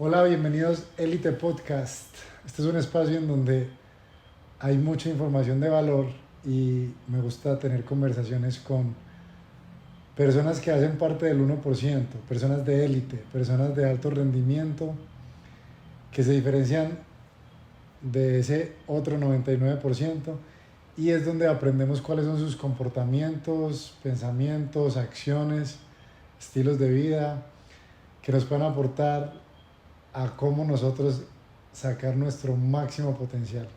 Hola, bienvenidos Elite Podcast. Este es un espacio en donde hay mucha información de valor y me gusta tener conversaciones con personas que hacen parte del 1%, personas de élite, personas de alto rendimiento que se diferencian de ese otro 99% y es donde aprendemos cuáles son sus comportamientos, pensamientos, acciones, estilos de vida que nos pueden aportar a cómo nosotros sacar nuestro máximo potencial.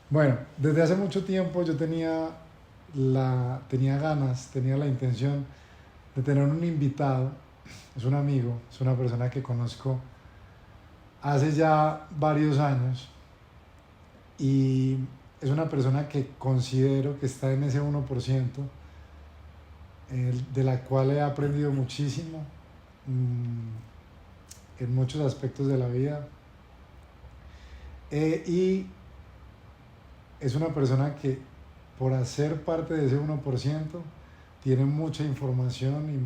Bueno, desde hace mucho tiempo yo tenía ganas, tenía la intención de tener un invitado. Es un amigo, es una persona que conozco hace ya varios años y es una persona que considero que está en ese 1%, de la cual he aprendido muchísimo en muchos aspectos de la vida. Y es una persona que por hacer parte de ese 1% tiene mucha información y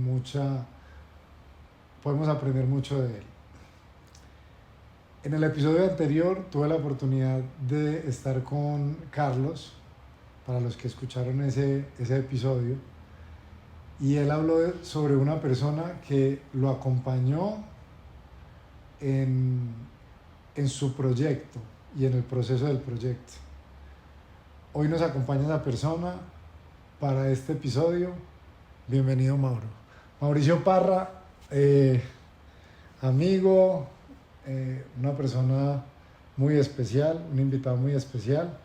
podemos aprender mucho de él. En el episodio anterior tuve la oportunidad de estar con Carlos, para los que escucharon ese episodio, y él habló sobre una persona que lo acompañó en, en su proyecto y en el proceso del proyecto. Hoy nos acompaña esa persona para este episodio. Bienvenido, Mauro. Mauricio Parra, amigo, una persona muy especial, un invitado muy especial.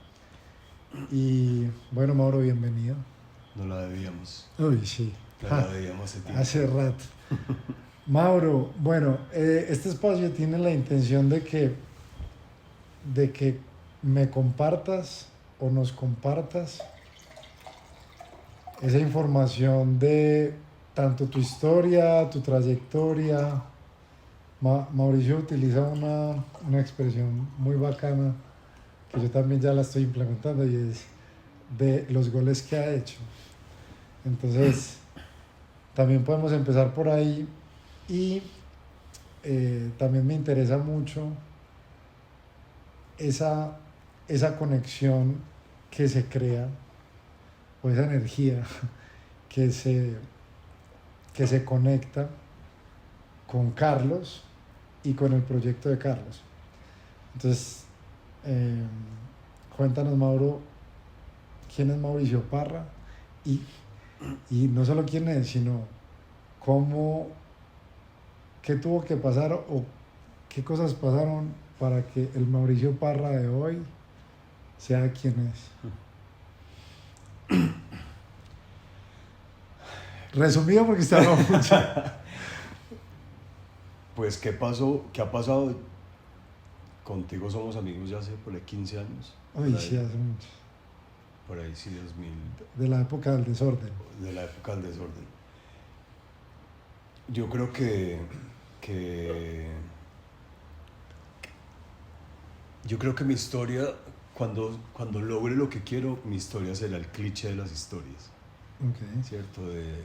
Y bueno, Mauro, bienvenido. No la debíamos. Uy, sí. No la debíamos hace tiempo. Hace rato. Mauro, bueno, este espacio tiene la intención de que me compartas o nos compartas esa información de tanto tu historia, tu trayectoria. Mauricio utiliza una expresión muy bacana que yo también ya la estoy implementando y es de los goles que ha hecho. Entonces, también podemos empezar por ahí y también me interesa mucho esa conexión que se crea o esa energía que se conecta con Carlos y con el proyecto de Carlos. Entonces, cuéntanos, Mauro, quién es Mauricio Parra y no solo quién es, sino qué tuvo que pasar o qué cosas pasaron para que el Mauricio Parra de hoy sea quien es. Resumido porque está hablando mucho. Pues, ¿qué pasó? ¿Qué ha pasado? Contigo somos amigos ya hace por ahí 15 años. Uy, sí, hace mucho. Por ahí sí, 2000. De la época del desorden. De la época del desorden. Yo creo que mi historia, cuando logre lo que quiero, mi historia será el cliché de las historias. Okay. ¿Cierto? De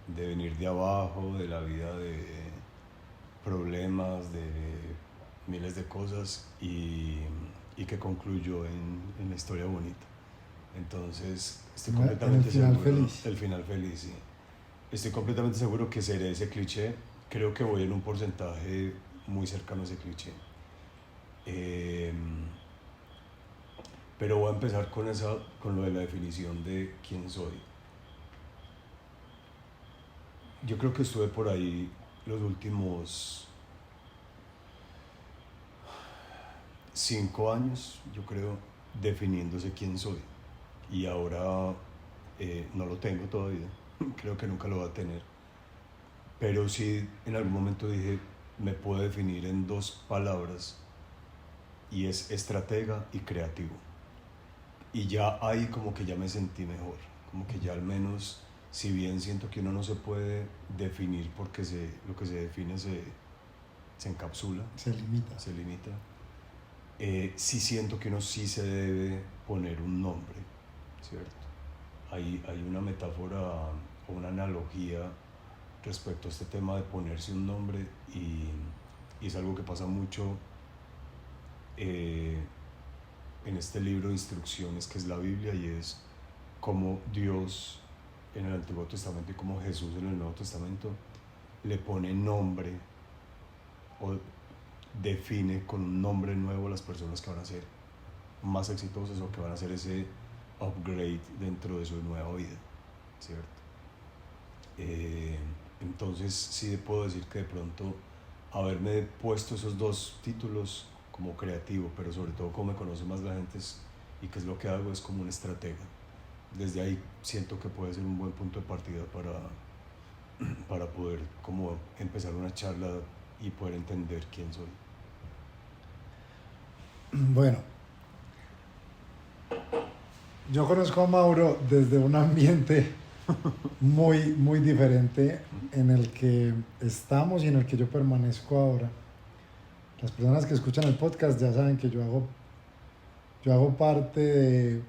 venir de abajo, de la vida de problemas, de miles de cosas y que concluyó en la historia bonita. Entonces, estoy completamente seguro. El final feliz, sí. Estoy completamente seguro que seré ese cliché. Creo que voy en un porcentaje muy cercano a ese cliché. Pero voy a empezar con lo de la definición de quién soy. Yo creo que estuve por ahí los últimos 5 años, yo creo, definiéndose quién soy. Y ahora no lo tengo todavía, creo que nunca lo voy a tener. Pero sí, en algún momento dije, me puedo definir en 2 palabras, y es estratega y creativo. Y ya ahí como que ya me sentí mejor, como que ya al menos, si bien siento que uno no se puede definir porque lo que se define se encapsula, se limita. Sí siento que uno sí se debe poner un nombre, ¿cierto? Hay una metáfora o una analogía respecto a este tema de ponerse un nombre, y y es algo que pasa mucho en este libro de instrucciones que es la Biblia, y es cómo Dios en el Antiguo Testamento y cómo Jesús en el Nuevo Testamento le pone nombre o define con un nombre nuevo a las personas que van a ser más exitosas o que van a hacer ese upgrade dentro de su nueva vida, ¿cierto? Entonces sí puedo decir que de pronto haberme puesto esos dos títulos como creativo, pero sobre todo como me conoce más la gente y qué es lo que hago, es como un estratega. Desde ahí siento que puede ser un buen punto de partida para poder como empezar una charla y poder entender quién soy. Bueno, yo conozco a Mauro desde un ambiente muy, muy diferente en el que estamos y en el que yo permanezco ahora. Las personas que escuchan el podcast ya saben que yo hago parte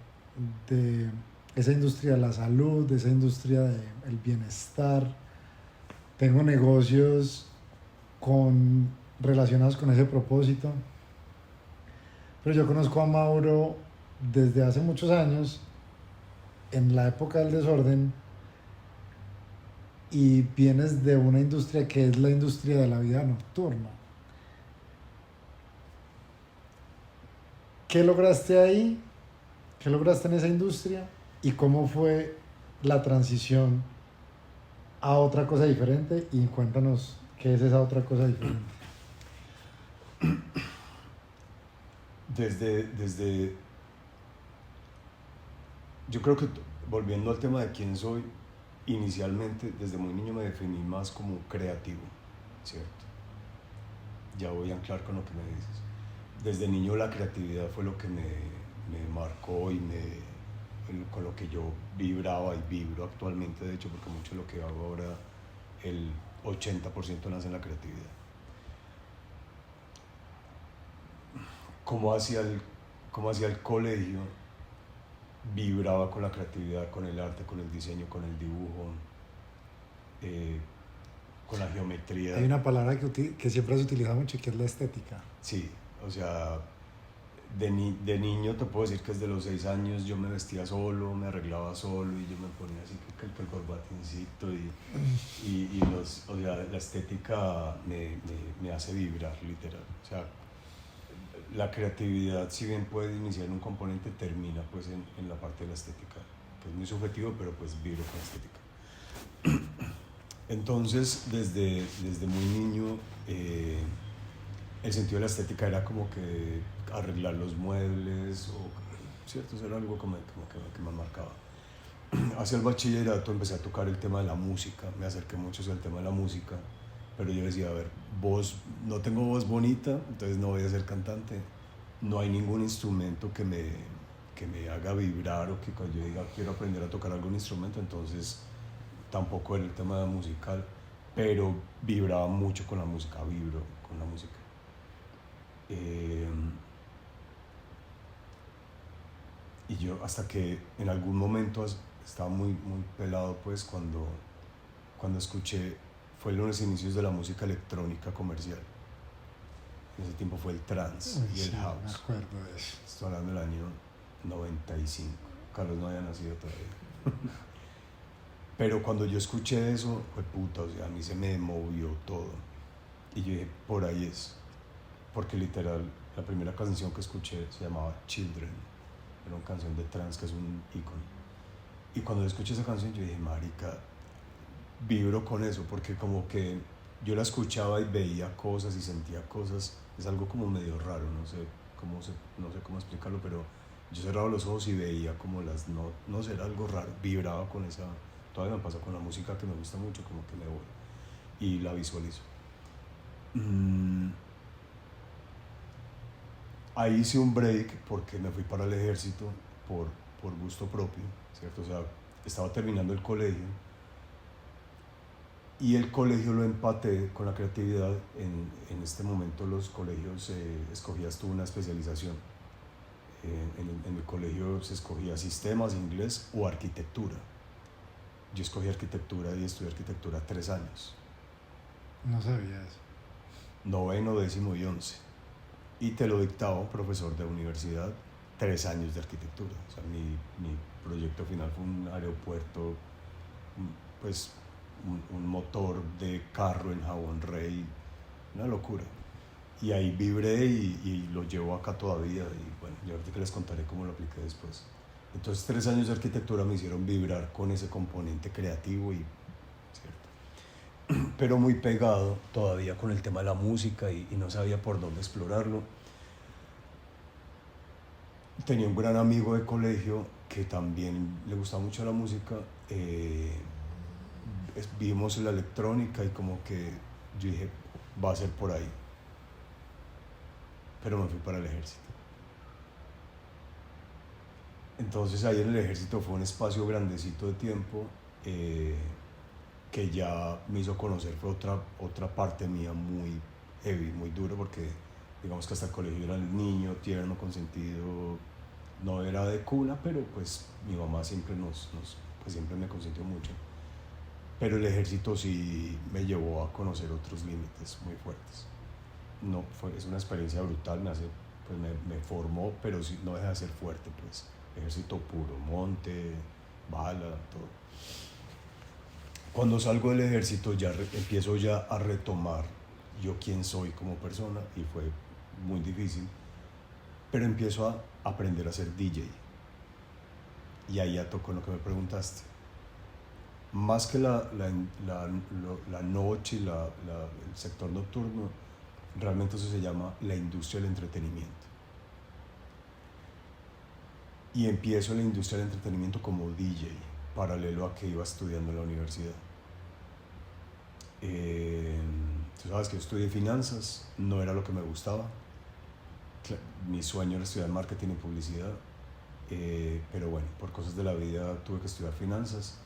de esa industria de la salud, de esa industria del bienestar. Tengo negocios relacionados con ese propósito. Pero yo conozco a Mauro desde hace muchos años, en la época del desorden, y vienes de una industria que es la industria de la vida nocturna. ¿Qué lograste ahí? ¿Qué lograste en esa industria? ¿Y cómo fue la transición a otra cosa diferente? Y cuéntanos qué es esa otra cosa diferente. Yo creo que volviendo al tema de quién soy, inicialmente desde muy niño me definí más como creativo, ¿cierto? Ya voy a anclar con lo que me dices. Desde niño la creatividad fue lo que me marcó y con lo que yo vibraba y vibro actualmente, de hecho, porque mucho de lo que hago ahora, el 80% nace en la creatividad. Como hacia el colegio, vibraba con la creatividad, con el arte, con el diseño, con el dibujo, con la geometría. Hay una palabra que siempre has utilizado mucho, que es la estética. Sí, o sea, de niño te puedo decir que desde los 6 años yo me vestía solo, me arreglaba solo y yo me ponía así que el corbatincito o sea, la estética me hace vibrar, literal. O sea, la creatividad, si bien puede iniciar en un componente, termina pues en la parte de la estética, que es muy subjetivo, pero pues vibro con la estética. Entonces, desde muy niño, el sentido de la estética era como que arreglar los muebles, ¿cierto? Eso era algo como que me marcaba. Hacia el bachillerato empecé a tocar el tema de la música, me acerqué mucho al tema de la música, pero yo decía, a ver, no tengo voz bonita, entonces no voy a ser cantante, no hay ningún instrumento que me haga vibrar o que cuando yo diga quiero aprender a tocar algún instrumento, entonces tampoco era el tema musical, pero vibraba mucho con la música, vibro con la música. Y yo hasta que en algún momento estaba muy, muy pelado pues cuando escuché, fue los inicios de la música electrónica comercial. En ese tiempo fue el trance y el house. Me acuerdo de eso. Estoy hablando del año 95. Carlos no había nacido todavía. Pero cuando yo escuché eso, fue puta, o sea, a mí se me movió todo. Y yo dije, por ahí es. Porque literal, la primera canción que escuché se llamaba Children. Era una canción de trance que es un ícono. Y cuando escuché esa canción, yo dije, marica, vibro con eso, porque como que yo la escuchaba y veía cosas y sentía cosas. Es algo como medio raro, no sé cómo explicarlo, pero yo cerraba los ojos y veía como no sé, era algo raro, vibraba con esa. Todavía me pasa con la música que me gusta mucho, como que me voy y la visualizo. Ahí hice un break porque me fui para el ejército por gusto propio, ¿cierto? O sea, estaba terminando el colegio y el colegio lo empaté con la creatividad. En este momento los colegios escogías tú una especialización. En el colegio se escogía sistemas, inglés o arquitectura. Yo escogí arquitectura y estudié arquitectura 3 años. No sabía eso. noveno, décimo y 11. Y te lo dictaba un profesor de universidad, 3 años de arquitectura. O sea, mi proyecto final fue un aeropuerto, pues un motor de carro en Jabón Rey, una locura. Y ahí vibré y lo llevo acá todavía. Y bueno, yo ahorita que les contaré cómo lo apliqué después. Entonces 3 años de arquitectura me hicieron vibrar con ese componente creativo y ¿cierto? Pero muy pegado todavía con el tema de la música y no sabía por dónde explorarlo. Tenía un gran amigo de colegio que también le gustaba mucho la música. Vimos la electrónica y como que yo dije, va a ser por ahí. Pero me fui para el ejército. Entonces ahí en el ejército fue un espacio grandecito de tiempo que ya me hizo conocer, fue otra parte mía muy heavy, muy duro, porque digamos que hasta el colegio era el niño tierno, consentido, no era de cuna, pero pues mi mamá siempre pues siempre me consintió mucho. Pero el ejército sí me llevó a conocer otros límites muy fuertes. No, es una experiencia brutal, pues me formó, pero sí, no deja de ser fuerte, pues. Ejército puro, monte, bala, todo. Cuando salgo del ejército empiezo ya a retomar yo quién soy como persona y fue muy difícil, pero empiezo a aprender a ser DJ. Y ahí ya tocó lo que me preguntaste. Más que la noche y el sector nocturno, realmente eso se llama la industria del entretenimiento. Y empiezo en la industria del entretenimiento como DJ, paralelo a que iba estudiando en la universidad. Tú sabes que yo estudié finanzas, no era lo que me gustaba. Mi sueño era estudiar marketing y publicidad, pero bueno, por cosas de la vida tuve que estudiar finanzas.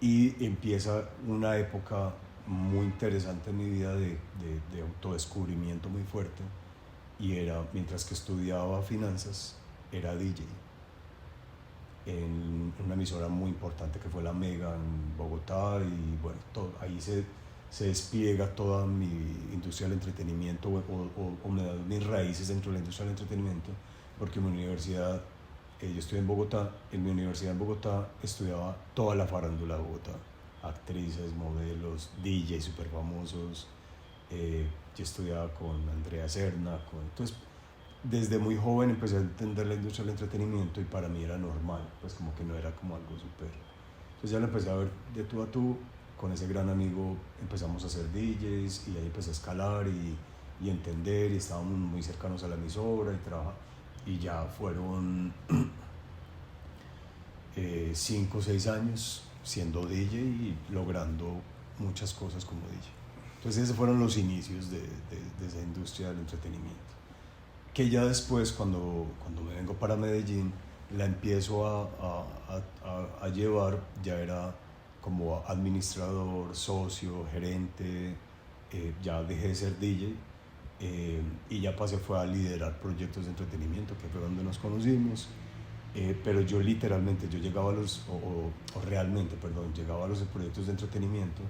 Y empieza una época muy interesante en mi vida de autodescubrimiento muy fuerte, y era, mientras que estudiaba finanzas, era DJ en una emisora muy importante que fue la Mega en Bogotá, y bueno, ahí se despliega toda mi industria del entretenimiento, o me dan mis raíces dentro de la industria del entretenimiento, porque en mi universidad, yo estudié en Bogotá, en mi universidad en Bogotá estudiaba toda la farándula de Bogotá, actrices, modelos, DJs súper famosos. Yo estudiaba con Andrea Serna, entonces desde muy joven empecé a entender la industria del entretenimiento y para mí era normal, pues como que no era como algo súper. Entonces ya lo empecé a ver de tú a tú, con ese gran amigo empezamos a hacer DJs y ahí empecé a escalar y entender, y estábamos muy cercanos a la emisora y trabajar, y ya fueron 5 o 6 años siendo DJ y logrando muchas cosas como DJ. Entonces esos fueron los inicios de esa industria del entretenimiento, que ya después cuando me vengo para Medellín la empiezo a llevar, ya era como administrador, socio, gerente, ya dejé de ser DJ, y ya fue a liderar proyectos de entretenimiento, que fue donde nos conocimos. Pero yo literalmente, llegaba llegaba a los proyectos de entretenimiento,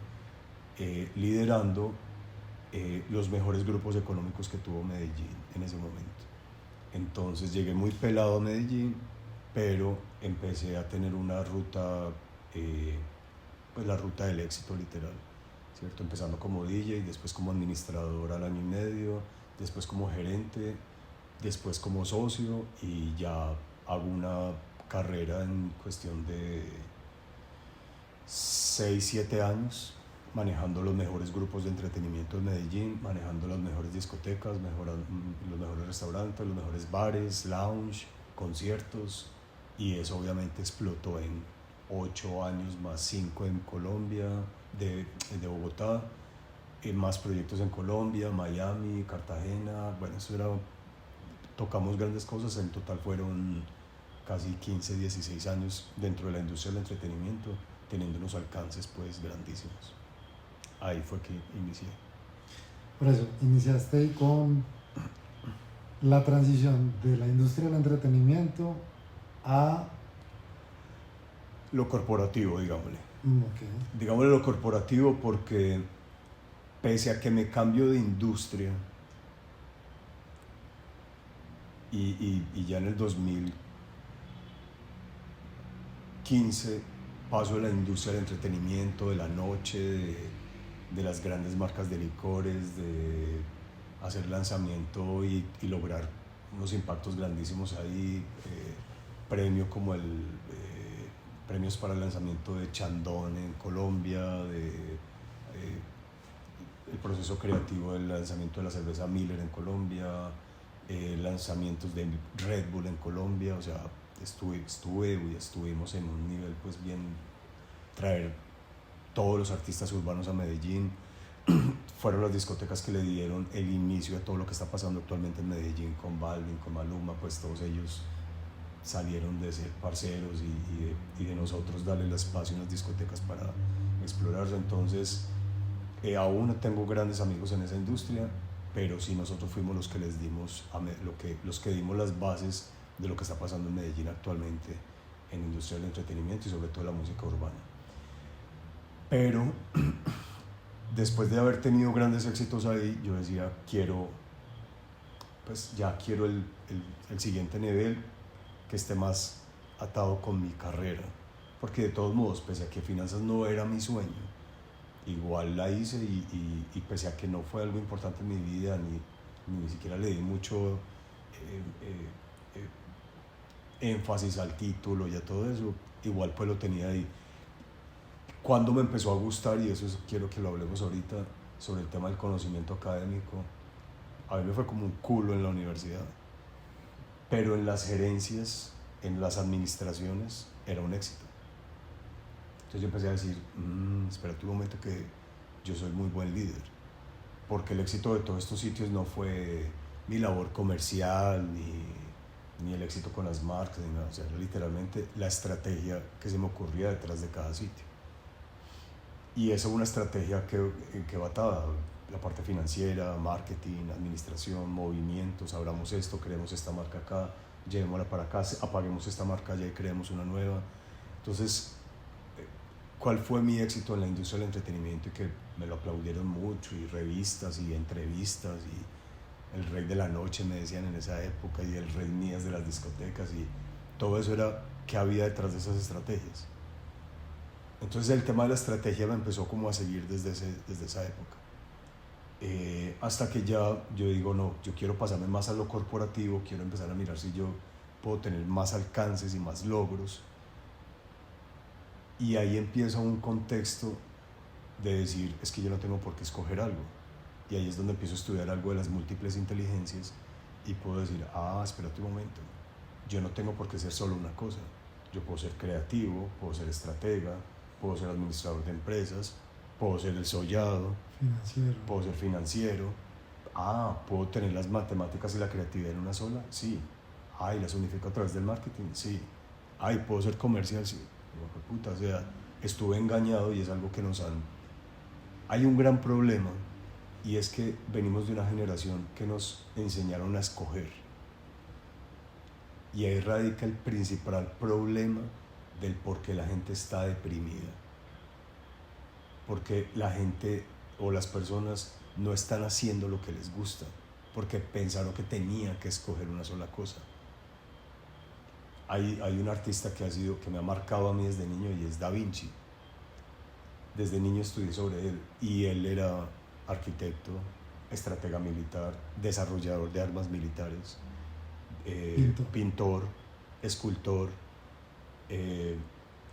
liderando los mejores grupos económicos que tuvo Medellín en ese momento. Entonces llegué muy pelado a Medellín, pero empecé a tener una ruta, pues la ruta del éxito literal, ¿cierto? Empezando como DJ, después como administrador al año y medio, después como gerente, después como socio, y ya hago una carrera en cuestión de 6-7 años, manejando los mejores grupos de entretenimiento de Medellín, manejando las mejores discotecas, los mejores restaurantes, los mejores bares, lounge, conciertos, y eso obviamente explotó en 8 años más 5 en Colombia, de Bogotá, más proyectos en Colombia, Miami, Cartagena. Bueno, tocamos grandes cosas, en total fueron casi 15-16 años dentro de la industria del entretenimiento, teniendo unos alcances pues grandísimos. Ahí fue que inicié. Por eso, iniciaste con la transición de la industria del entretenimiento a... Lo corporativo, digámosle. Okay. Digámosle lo corporativo porque pese a que me cambio de industria y ya en el 2015 paso de la industria del entretenimiento, de la noche, de las grandes marcas de licores, de hacer lanzamiento y lograr unos impactos grandísimos ahí, premios como premios para el lanzamiento de Chandon en Colombia, el proceso creativo del lanzamiento de la cerveza Miller en Colombia, lanzamientos de Red Bull en Colombia, o sea, estuvimos en un nivel pues bien, traer todos los artistas urbanos a Medellín. Fueron las discotecas que le dieron el inicio a todo lo que está pasando actualmente en Medellín con Balvin, con Maluma, pues todos ellos salieron de ser parceros y de nosotros darle el espacio en las discotecas para explorarlo. Entonces aún no tengo grandes amigos en esa industria, pero sí nosotros fuimos los que les dimos los que dimos las bases de lo que está pasando en Medellín actualmente en la industria del entretenimiento y sobre todo la música urbana. Pero después de haber tenido grandes éxitos ahí, yo decía, quiero el siguiente nivel que esté más atado con mi carrera, porque de todos modos, pese a que finanzas no era mi sueño, igual la hice y pese a que no fue algo importante en mi vida, ni siquiera le di mucho énfasis al título y a todo eso, igual pues lo tenía ahí. Cuando me empezó a gustar, y eso quiero que lo hablemos ahorita, sobre el tema del conocimiento académico, a mí me fue como un culo en la universidad, pero en las gerencias, en las administraciones, era un éxito. Entonces yo empecé a decir, espérate un momento que yo soy muy buen líder, porque el éxito de todos estos sitios no fue mi labor comercial, ni el éxito con las marcas, ni nada, o sea, era literalmente la estrategia que se me ocurría detrás de cada sitio. Y eso es una estrategia que va atada, la parte financiera, marketing, administración, movimientos, abramos esto, creemos esta marca acá, llevémosla para acá, apaguemos esta marca allá y creemos una nueva. Entonces, ¿cuál fue mi éxito en la industria del entretenimiento? Y que me lo aplaudieron mucho, y revistas y entrevistas, y el rey de la noche me decían en esa época, y el rey Mías de las discotecas, y todo eso era qué había detrás de esas estrategias. Entonces el tema de la estrategia me empezó como a seguir desde esa época. Hasta que ya yo digo, no, yo quiero pasarme más a lo corporativo, quiero empezar a mirar si yo puedo tener más alcances y más logros. Y ahí empieza un contexto de decir, es que yo no tengo por qué escoger algo. Y ahí es donde empiezo a estudiar algo de las múltiples inteligencias y puedo decir, espérate un momento, yo no tengo por qué ser solo una cosa. Yo puedo ser creativo, puedo ser estratega, puedo ser administrador de empresas, puedo ser el sollado, puedo ser financiero, puedo tener las matemáticas y la creatividad en una sola, sí, y las unifico a través del marketing, sí, puedo ser comercial, sí. Puta, o sea, estuve engañado y es algo que hay un gran problema, y es que venimos de una generación que nos enseñaron a escoger, y ahí radica el principal problema del por qué la gente está deprimida, porque la gente o las personas no están haciendo lo que les gusta, porque pensaron que tenían que escoger una sola cosa. Hay un artista que me ha marcado a mí desde niño, y es Da Vinci. Desde niño estudié sobre él, y él era arquitecto, estratega militar, desarrollador de armas militares, pintor, escultor,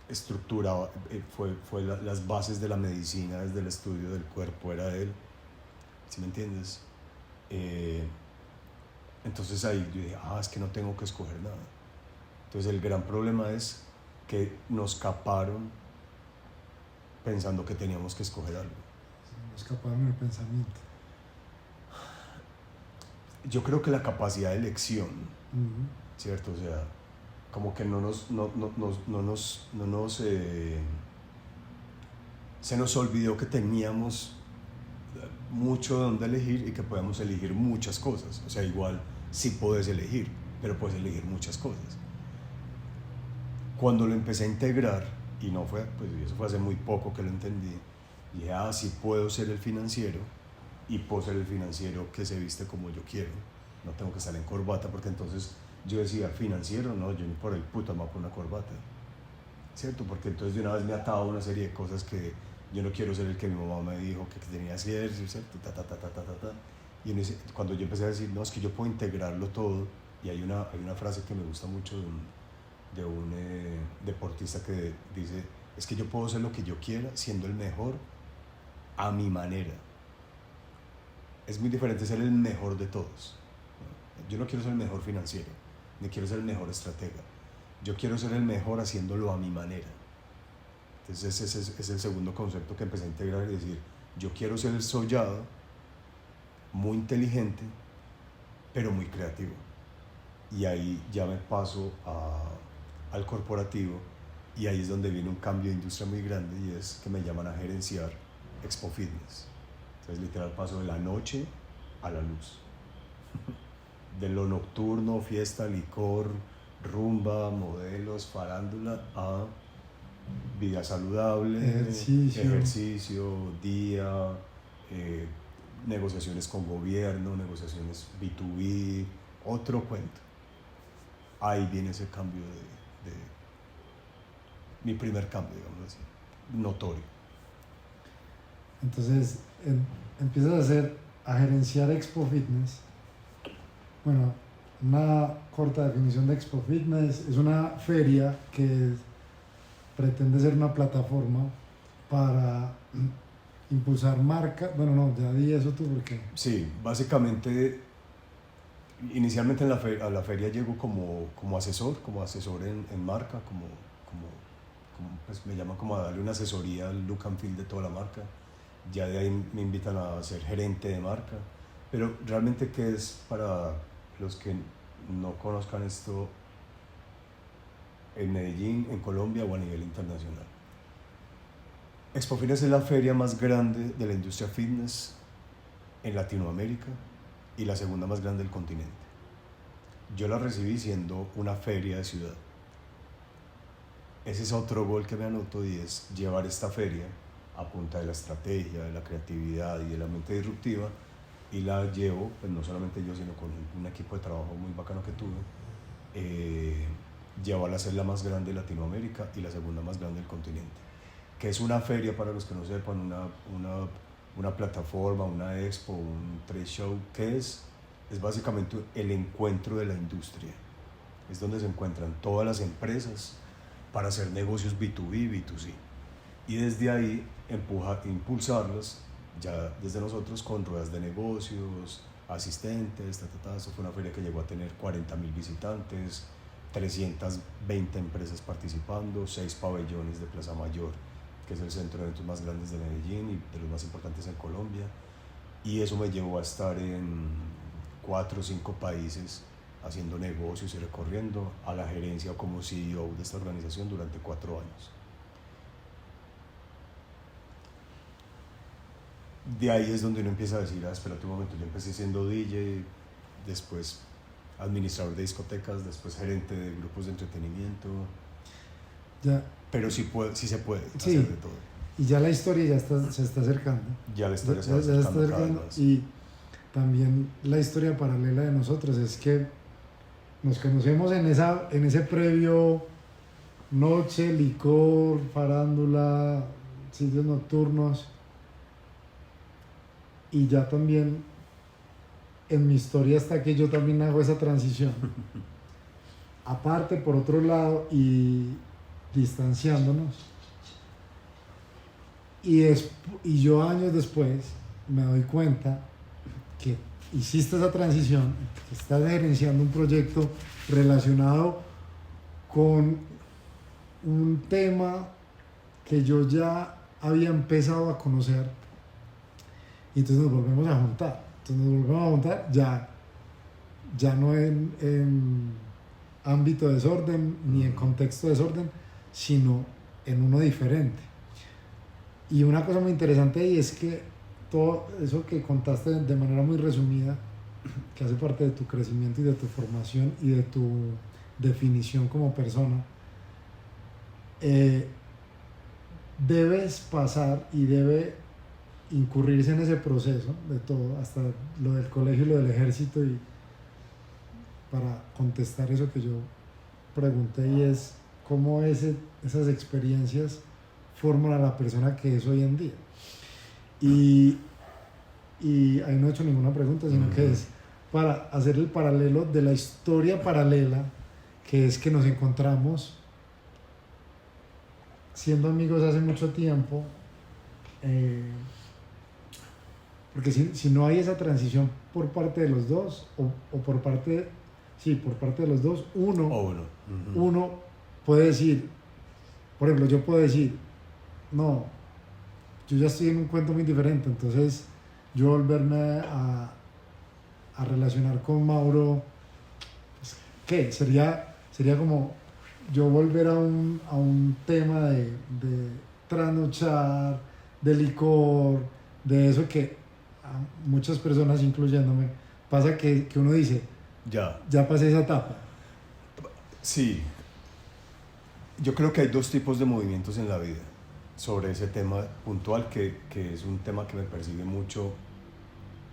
estructuraba, fue las bases de la medicina desde el estudio del cuerpo, era él, ¿sí me entiendes? Entonces ahí yo dije, es que no tengo que escoger nada. Entonces el gran problema es que nos caparon pensando que teníamos que escoger algo. Nos caparon el pensamiento. Yo creo que la capacidad de elección, ¿cierto? O sea, como que se nos olvidó que teníamos mucho de dónde elegir y que podemos elegir muchas cosas. O sea, igual sí puedes elegir, pero puedes elegir muchas cosas. Cuando lo empecé a integrar, y no fue, pues eso fue hace muy poco que lo entendí, dije, sí puedo ser el financiero, y puedo ser el financiero que se viste como yo quiero. No tengo que estar en corbata, porque entonces yo decía, financiero, no, yo ni por el puto me voy a poner una corbata, ¿cierto? Porque entonces de una vez me ataba una serie de cosas que yo no quiero ser el que mi mamá me dijo que tenía que hacer, ¿cierto? Y cuando yo empecé a decir, no, es que yo puedo integrarlo todo, y hay una frase que me gusta mucho de un deportista que dice, es que yo puedo ser lo que yo quiera siendo el mejor a mi manera. Es muy diferente ser el mejor de todos. Yo no quiero ser el mejor financiero, ni quiero ser el mejor estratega. Yo quiero ser el mejor haciéndolo a mi manera. Entonces ese es el segundo concepto que empecé a integrar y decir, yo quiero ser el sollado, muy inteligente, pero muy creativo. Y ahí ya me paso al corporativo, y ahí es donde viene un cambio de industria muy grande, y es que me llaman a gerenciar Expo Fitness. Entonces literal paso de la noche a la luz. De lo nocturno, fiesta, licor, rumba, modelos, farándula, a vida saludable, ejercicio día, negociaciones con gobierno, negociaciones B2B, otro cuento. Ahí viene ese cambio de mi primer cambio, digamos así, notorio. Entonces empiezas a gerenciar Expo Fitness. Bueno, una corta definición de Expo Fitness es una feria que pretende ser una plataforma para impulsar marca. Bueno, no, ya di eso tú porque... Sí, básicamente, inicialmente a la feria llego como asesor en marca, pues me llaman como a darle una asesoría al look and feel de toda la marca. Ya de ahí me invitan a ser gerente de marca. Pero realmente, ¿qué es para los que no conozcan esto en Medellín, en Colombia o a nivel internacional? Expo Fitness es la feria más grande de la industria fitness en Latinoamérica y la segunda más grande del continente. Yo la recibí siendo una feria de ciudad. Ese es otro gol que me anoto, y es llevar esta feria a punta de la estrategia, de la creatividad y de la mente disruptiva, y la llevo, pues no solamente yo, sino con un equipo de trabajo muy bacano que tuve, llevarla a ser la más grande de Latinoamérica y la segunda más grande del continente. Que es una feria, para los que no sepan, una plataforma, una expo, un trade show, que es básicamente el encuentro de la industria. Es donde se encuentran todas las empresas para hacer negocios B2B, B2C. Y desde ahí impulsarlas ya desde nosotros con ruedas de negocios, asistentes, Eso fue una feria que llegó a tener 40.000 visitantes, 320 empresas participando, 6 pabellones de Plaza Mayor, que es el centro de eventos más grandes de Medellín y de los más importantes en Colombia. Y eso me llevó a estar en 4 o 5 países haciendo negocios y recorriendo a la gerencia como CEO de esta organización durante 4 años. De ahí es donde uno empieza a decir, espérate un momento, yo empecé siendo DJ, después administrador de discotecas, después gerente de grupos de entretenimiento. Ya. Pero sí se puede hacer de todo. Y ya la historia se está acercando. Ya la historia se está acercando. Y también la historia paralela de nosotros es que nos conocemos en ese previo noche, licor, farándula, sitios nocturnos. Y ya también en mi historia está que yo también hago esa transición. Aparte, por otro lado, y distanciándonos. Y yo años después me doy cuenta que hiciste esa transición, que estás gerenciando un proyecto relacionado con un tema que yo ya había empezado a conocer. Y entonces nos volvemos a juntar. Ya no en ámbito de desorden ni en contexto de desorden, sino en uno diferente. Y una cosa muy interesante ahí es que todo eso que contaste de manera muy resumida, que hace parte de tu crecimiento y de tu formación y de tu definición como persona, debes pasar y debe incurrirse en ese proceso de todo, hasta lo del colegio y lo del ejército, y para contestar eso que yo pregunté, y es cómo esas experiencias forman a la persona que es hoy en día. Y ahí no he hecho ninguna pregunta, sino que es para hacer el paralelo de la historia paralela, que es que nos encontramos siendo amigos hace mucho tiempo, porque si no hay esa transición por parte de los dos, o por parte de los dos, uno puede decir, por ejemplo, yo puedo decir, no, yo ya estoy en un cuento muy diferente, entonces yo volverme a relacionar con Mauro, pues, ¿qué? Sería como yo volver a un tema de trasnochar, de licor, de eso que a muchas personas, incluyéndome, pasa que uno dice, ya pasé esa etapa. Sí, yo creo que hay dos tipos de movimientos en la vida sobre ese tema puntual, que es un tema que me persigue mucho,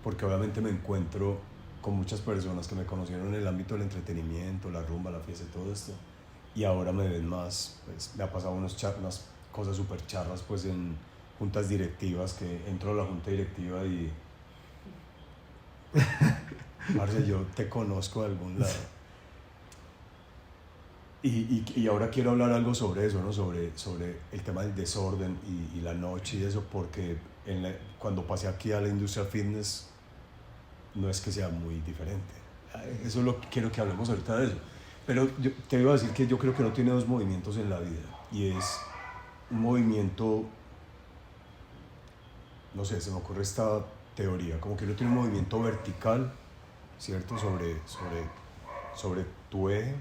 porque obviamente me encuentro con muchas personas que me conocieron en el ámbito del entretenimiento, la rumba, la fiesta y todo esto, y ahora me ven más, pues me ha pasado unas cosas súper charras, pues en juntas directivas, que entro a la junta directiva y parce, yo te conozco de algún lado. Y ahora quiero hablar algo sobre eso, ¿no? Sobre el tema del desorden y la noche y eso, porque cuando pasé aquí a la industria fitness no es que sea muy diferente. Eso es lo que quiero que hablemos ahorita de eso. Pero yo te iba a decir que yo creo que uno tiene dos movimientos en la vida, y es un movimiento, no sé, se me ocurre esta teoría, como que uno tiene un movimiento vertical, ¿cierto? Sobre tu eje,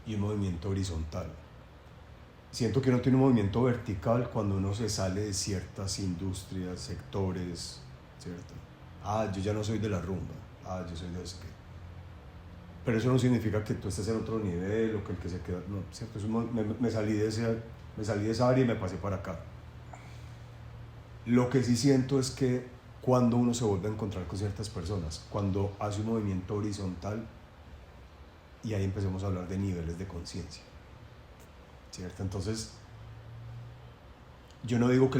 y un movimiento horizontal. Siento que uno tiene un movimiento vertical cuando uno se sale de ciertas industrias, sectores, ¿cierto? Yo ya no soy de la rumba, yo soy de ese. Pero eso no significa que tú estés en otro nivel o que el que se queda, no, ¿cierto? Me salí de esa área y me pasé para acá. Lo que sí siento es que cuando uno se vuelve a encontrar con ciertas personas, cuando hace un movimiento horizontal, y ahí empecemos a hablar de niveles de conciencia, ¿cierto? Entonces, yo no digo que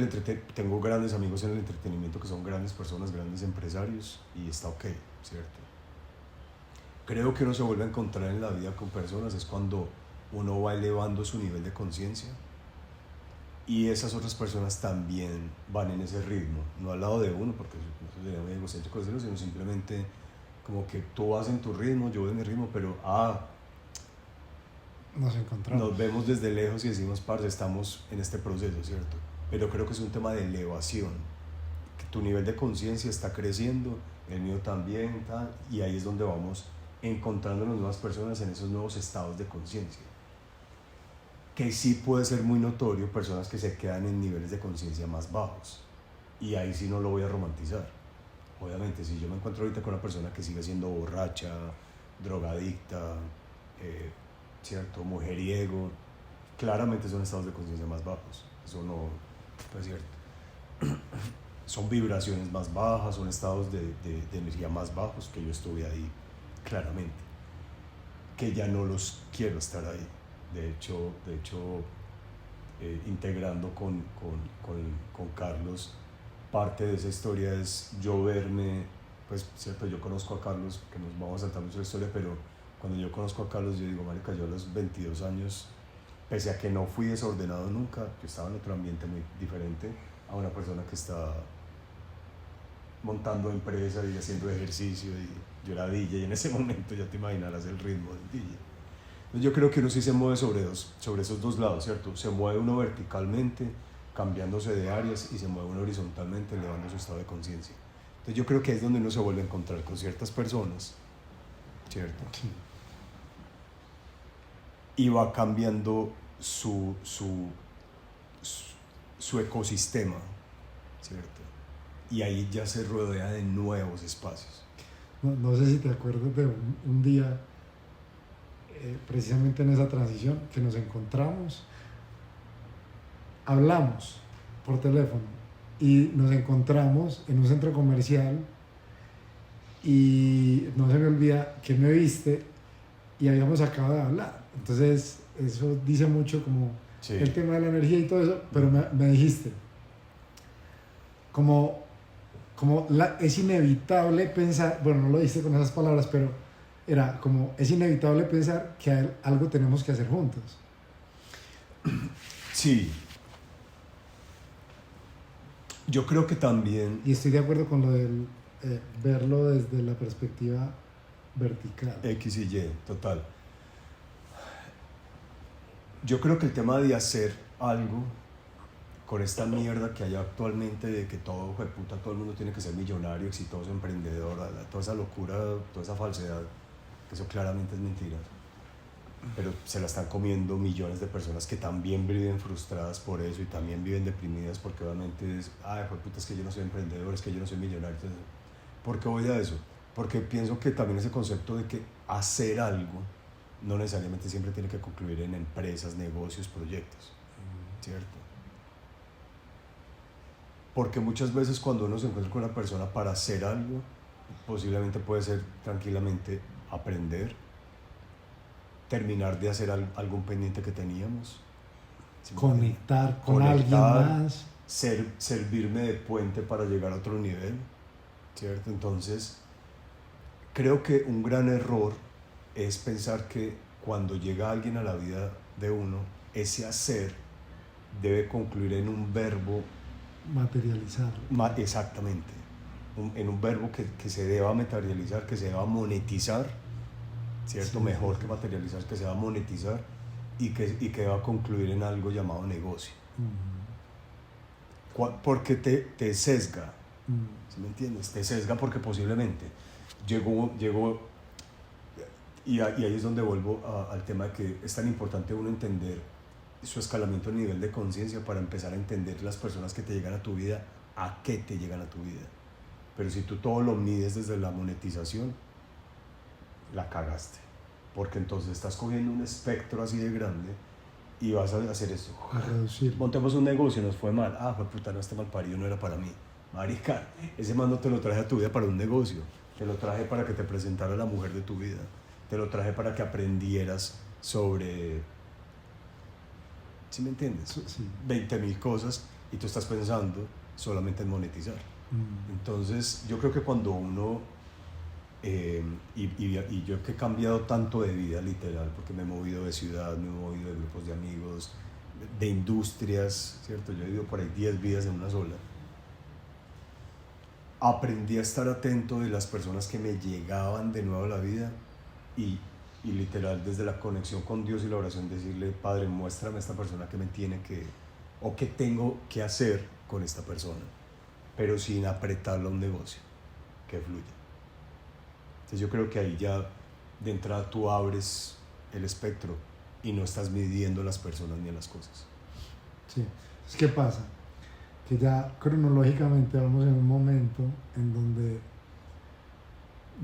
tengo grandes amigos en el entretenimiento que son grandes personas, grandes empresarios, y está ok, ¿cierto? Creo que uno se vuelve a encontrar en la vida con personas es cuando uno va elevando su nivel de conciencia, y esas otras personas también van en ese ritmo, no al lado de uno, porque eso sería muy egocéntrico, sino simplemente como que tú vas en tu ritmo, yo voy en mi ritmo, pero nos encontramos. Nos vemos desde lejos y decimos, parce, estamos en este proceso, ¿cierto? Pero creo que es un tema de elevación, que tu nivel de conciencia está creciendo, el mío también, y ahí es donde vamos encontrándonos nuevas personas en esos nuevos estados de conciencia. Que sí puede ser muy notorio personas que se quedan en niveles de conciencia más bajos, y ahí sí no lo voy a romantizar. Obviamente, si yo me encuentro ahorita con una persona que sigue siendo borracha, drogadicta, ¿cierto? Mujeriego, claramente son estados de conciencia más bajos. Eso no es cierto. Son vibraciones más bajas, son estados de energía más bajos, que yo estuve ahí, claramente. Que ya no los quiero estar ahí. De hecho integrando con Carlos, parte de esa historia es yo verme, pues, cierto, yo conozco a Carlos, que nos vamos a saltar mucho la historia, pero cuando yo conozco a Carlos, yo digo, marica, yo a los 22 años, pese a que no fui desordenado nunca, yo estaba en otro ambiente muy diferente a una persona que está montando empresa y haciendo ejercicio, y yo era DJ, y en ese momento ya te imaginarás el ritmo del DJ. Entonces yo creo que uno sí se mueve sobre esos dos lados, ¿cierto? Se mueve uno verticalmente, cambiándose de áreas, y se mueve uno horizontalmente, elevando su estado de conciencia. Entonces yo creo que es donde uno se vuelve a encontrar con ciertas personas, ¿cierto? Sí. Y va cambiando su ecosistema, ¿cierto? Y ahí ya se rodea de nuevos espacios. No sé si te acuerdas de un día, precisamente en esa transición, que nos encontramos, hablamos por teléfono, y nos encontramos en un centro comercial y no se me olvida que me viste y habíamos acabado de hablar. Entonces eso dice mucho como Sí. el tema de la energía y todo eso, pero me dijiste es inevitable pensar, bueno, no lo dijiste con esas palabras, pero era como es inevitable pensar que algo tenemos que hacer juntos. Sí. Yo creo que también... Y estoy de acuerdo con lo del verlo desde la perspectiva vertical. X y Y, total. Yo creo que el tema de hacer algo con esta mierda que hay actualmente de que todo, puta, todo el mundo tiene que ser millonario, exitoso, emprendedor, toda esa locura, toda esa falsedad, que eso claramente es mentira. Pero se la están comiendo millones de personas que también viven frustradas por eso y también viven deprimidas porque obviamente es, ay, puta, es que yo no soy emprendedor, es que yo no soy millonario. Entonces, ¿por qué voy a eso? Porque pienso que también ese concepto de que hacer algo no necesariamente siempre tiene que concluir en empresas, negocios, proyectos, ¿cierto? Porque muchas veces cuando uno se encuentra con una persona para hacer algo, posiblemente puede ser tranquilamente aprender, terminar de hacer algún pendiente que teníamos, ¿sí? Conectar con alguien más, servirme de puente para llegar a otro nivel, ¿cierto? Entonces, creo que un gran error es pensar que cuando llega alguien a la vida de uno, ese hacer debe concluir en un verbo materializarlo. Exactamente, en un verbo que se deba materializar, que se deba monetizar, ¿cierto? Sí, Mejor sí, que sí. materializar, que se va a monetizar y que deba concluir en algo llamado negocio. Porque te sesga, ¿sí me entiendes? Te sesga porque posiblemente llegó y ahí es donde vuelvo al tema de que es tan importante uno entender su escalamiento a nivel de conciencia para empezar a entender las personas que te llegan a tu vida, a qué te llegan a tu vida. Pero si tú todo lo mides desde la monetización, la cagaste. Porque entonces estás cogiendo un espectro así de grande y vas a hacer esto. A reducir. Montemos un negocio, nos fue mal. Ah, fue puta, no, este mal parido no era para mí. Marica, ese man no te lo traje a tu vida para un negocio. Te lo traje para que te presentara la mujer de tu vida. Te lo traje para que aprendieras sobre... ¿Sí me entiendes? Sí. 20.000 cosas y tú estás pensando solamente en monetizar. Entonces, yo creo que cuando uno... y yo que he cambiado tanto de vida literal, porque me he movido de ciudad, me he movido de grupos de amigos, de industrias, ¿cierto? Yo he ido por ahí 10 vidas en una sola. Aprendí a estar atento de las personas que me llegaban de nuevo a la vida y literal desde la conexión con Dios y la oración decirle, Padre, muéstrame a esta persona que me tiene que, o que tengo que hacer con esta persona, pero sin apretarlo a un negocio, que fluya. Entonces yo creo que ahí ya de entrada tú abres el espectro y no estás midiendo a las personas ni a las cosas. Sí. Entonces, ¿qué pasa? Que ya cronológicamente vamos en un momento en donde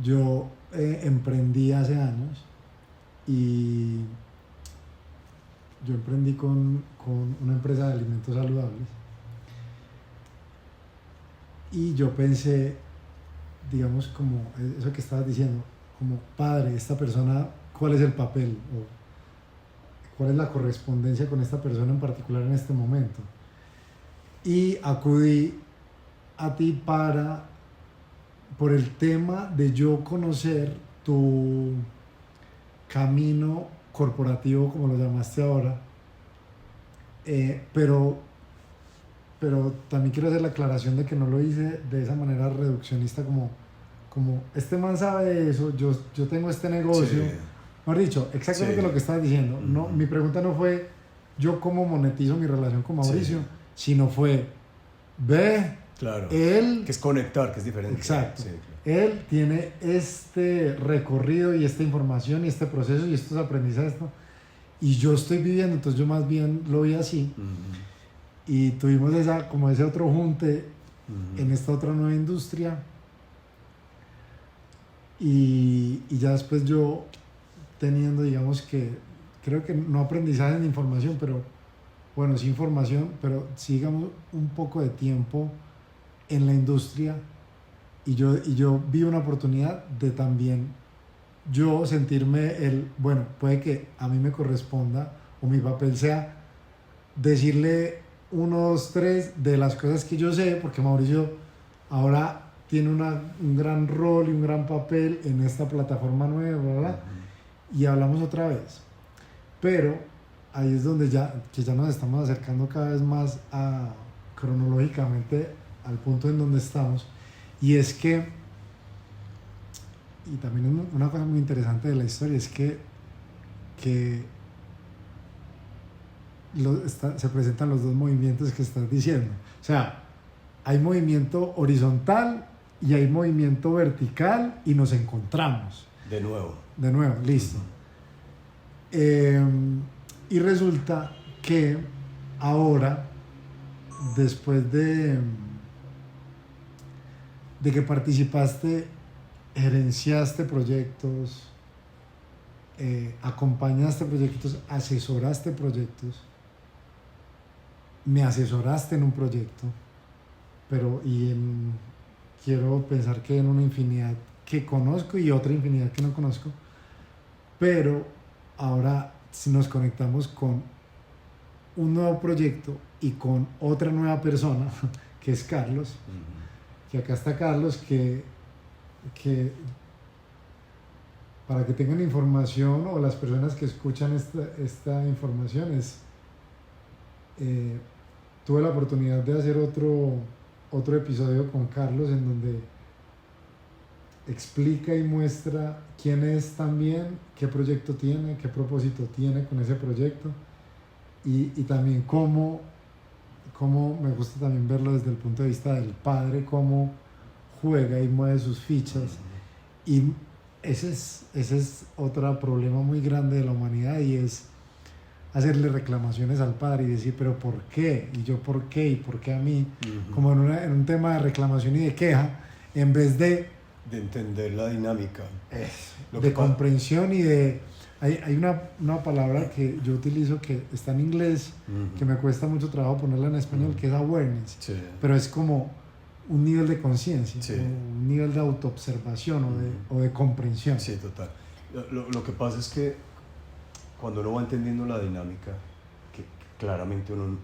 yo emprendí hace años y yo emprendí con una empresa de alimentos saludables y yo pensé, digamos, como eso que estabas diciendo, como padre, esta persona, ¿cuál es el papel? O ¿cuál es la correspondencia con esta persona en particular en este momento? Y acudí a ti por el tema de yo conocer tu camino corporativo, como lo llamaste ahora, pero también quiero hacer la aclaración de que no lo hice de esa manera reduccionista como este man sabe de eso, yo tengo este negocio. Sí. Mejor dicho, exactamente Sí. lo que estabas diciendo. No, mi pregunta no fue yo cómo monetizo mi relación con Mauricio, sino fue, Claro, él... que es conectar, que es diferente. Exacto. Sí, claro. Él tiene este recorrido y esta información y este proceso y estos aprendizajes, ¿no? Y yo estoy viviendo, entonces yo más bien lo vi así. Y tuvimos como ese otro junte en esta otra nueva industria. Y ya después yo teniendo, digamos que, creo que no aprendizaje ni información, pero bueno, sí información, pero sí, digamos, un poco de tiempo en la industria y yo vi una oportunidad de también yo sentirme bueno, puede que a mí me corresponda o mi papel sea decirle uno, dos, tres de las cosas que yo sé, porque Mauricio ahora tiene un gran rol y un gran papel en esta plataforma nueva, ¿verdad? Y hablamos otra vez. Pero ahí es donde que ya nos estamos acercando cada vez más cronológicamente al punto en donde estamos. Y es que, y también una cosa muy interesante de la historia es que se presentan los dos movimientos que estás diciendo. O sea, hay movimiento horizontal y hay movimiento vertical y nos encontramos. De nuevo, listo. Y resulta que ahora, después de que participaste, gerenciaste proyectos, acompañaste proyectos, asesoraste proyectos, me asesoraste en un proyecto, quiero pensar que en una infinidad que conozco y otra infinidad que no conozco, pero ahora si nos conectamos con un nuevo proyecto y con otra nueva persona, que es Carlos, que acá está Carlos, que para que tengan información o las personas que escuchan esta información tuve la oportunidad de hacer otro episodio con Carlos en donde explica y muestra quién es también, qué proyecto tiene, qué propósito tiene con ese proyecto y también cómo me gusta también verlo desde el punto de vista del padre, cómo juega y mueve sus fichas. Y ese es otro problema muy grande de la humanidad y es hacerle reclamaciones al padre y decir, pero ¿por qué? ¿Y yo por qué? ¿Y por qué a mí? Como en un tema de reclamación y de queja, en vez de entender la dinámica. De comprensión y de... Hay una palabra que yo utilizo que está en inglés, que me cuesta mucho trabajo ponerla en español, que es awareness. Sí. Pero es como un nivel de conciencia, sí. un nivel de autoobservación o de comprensión. Sí, total. Lo que pasa es que cuando uno va entendiendo la dinámica, que claramente uno,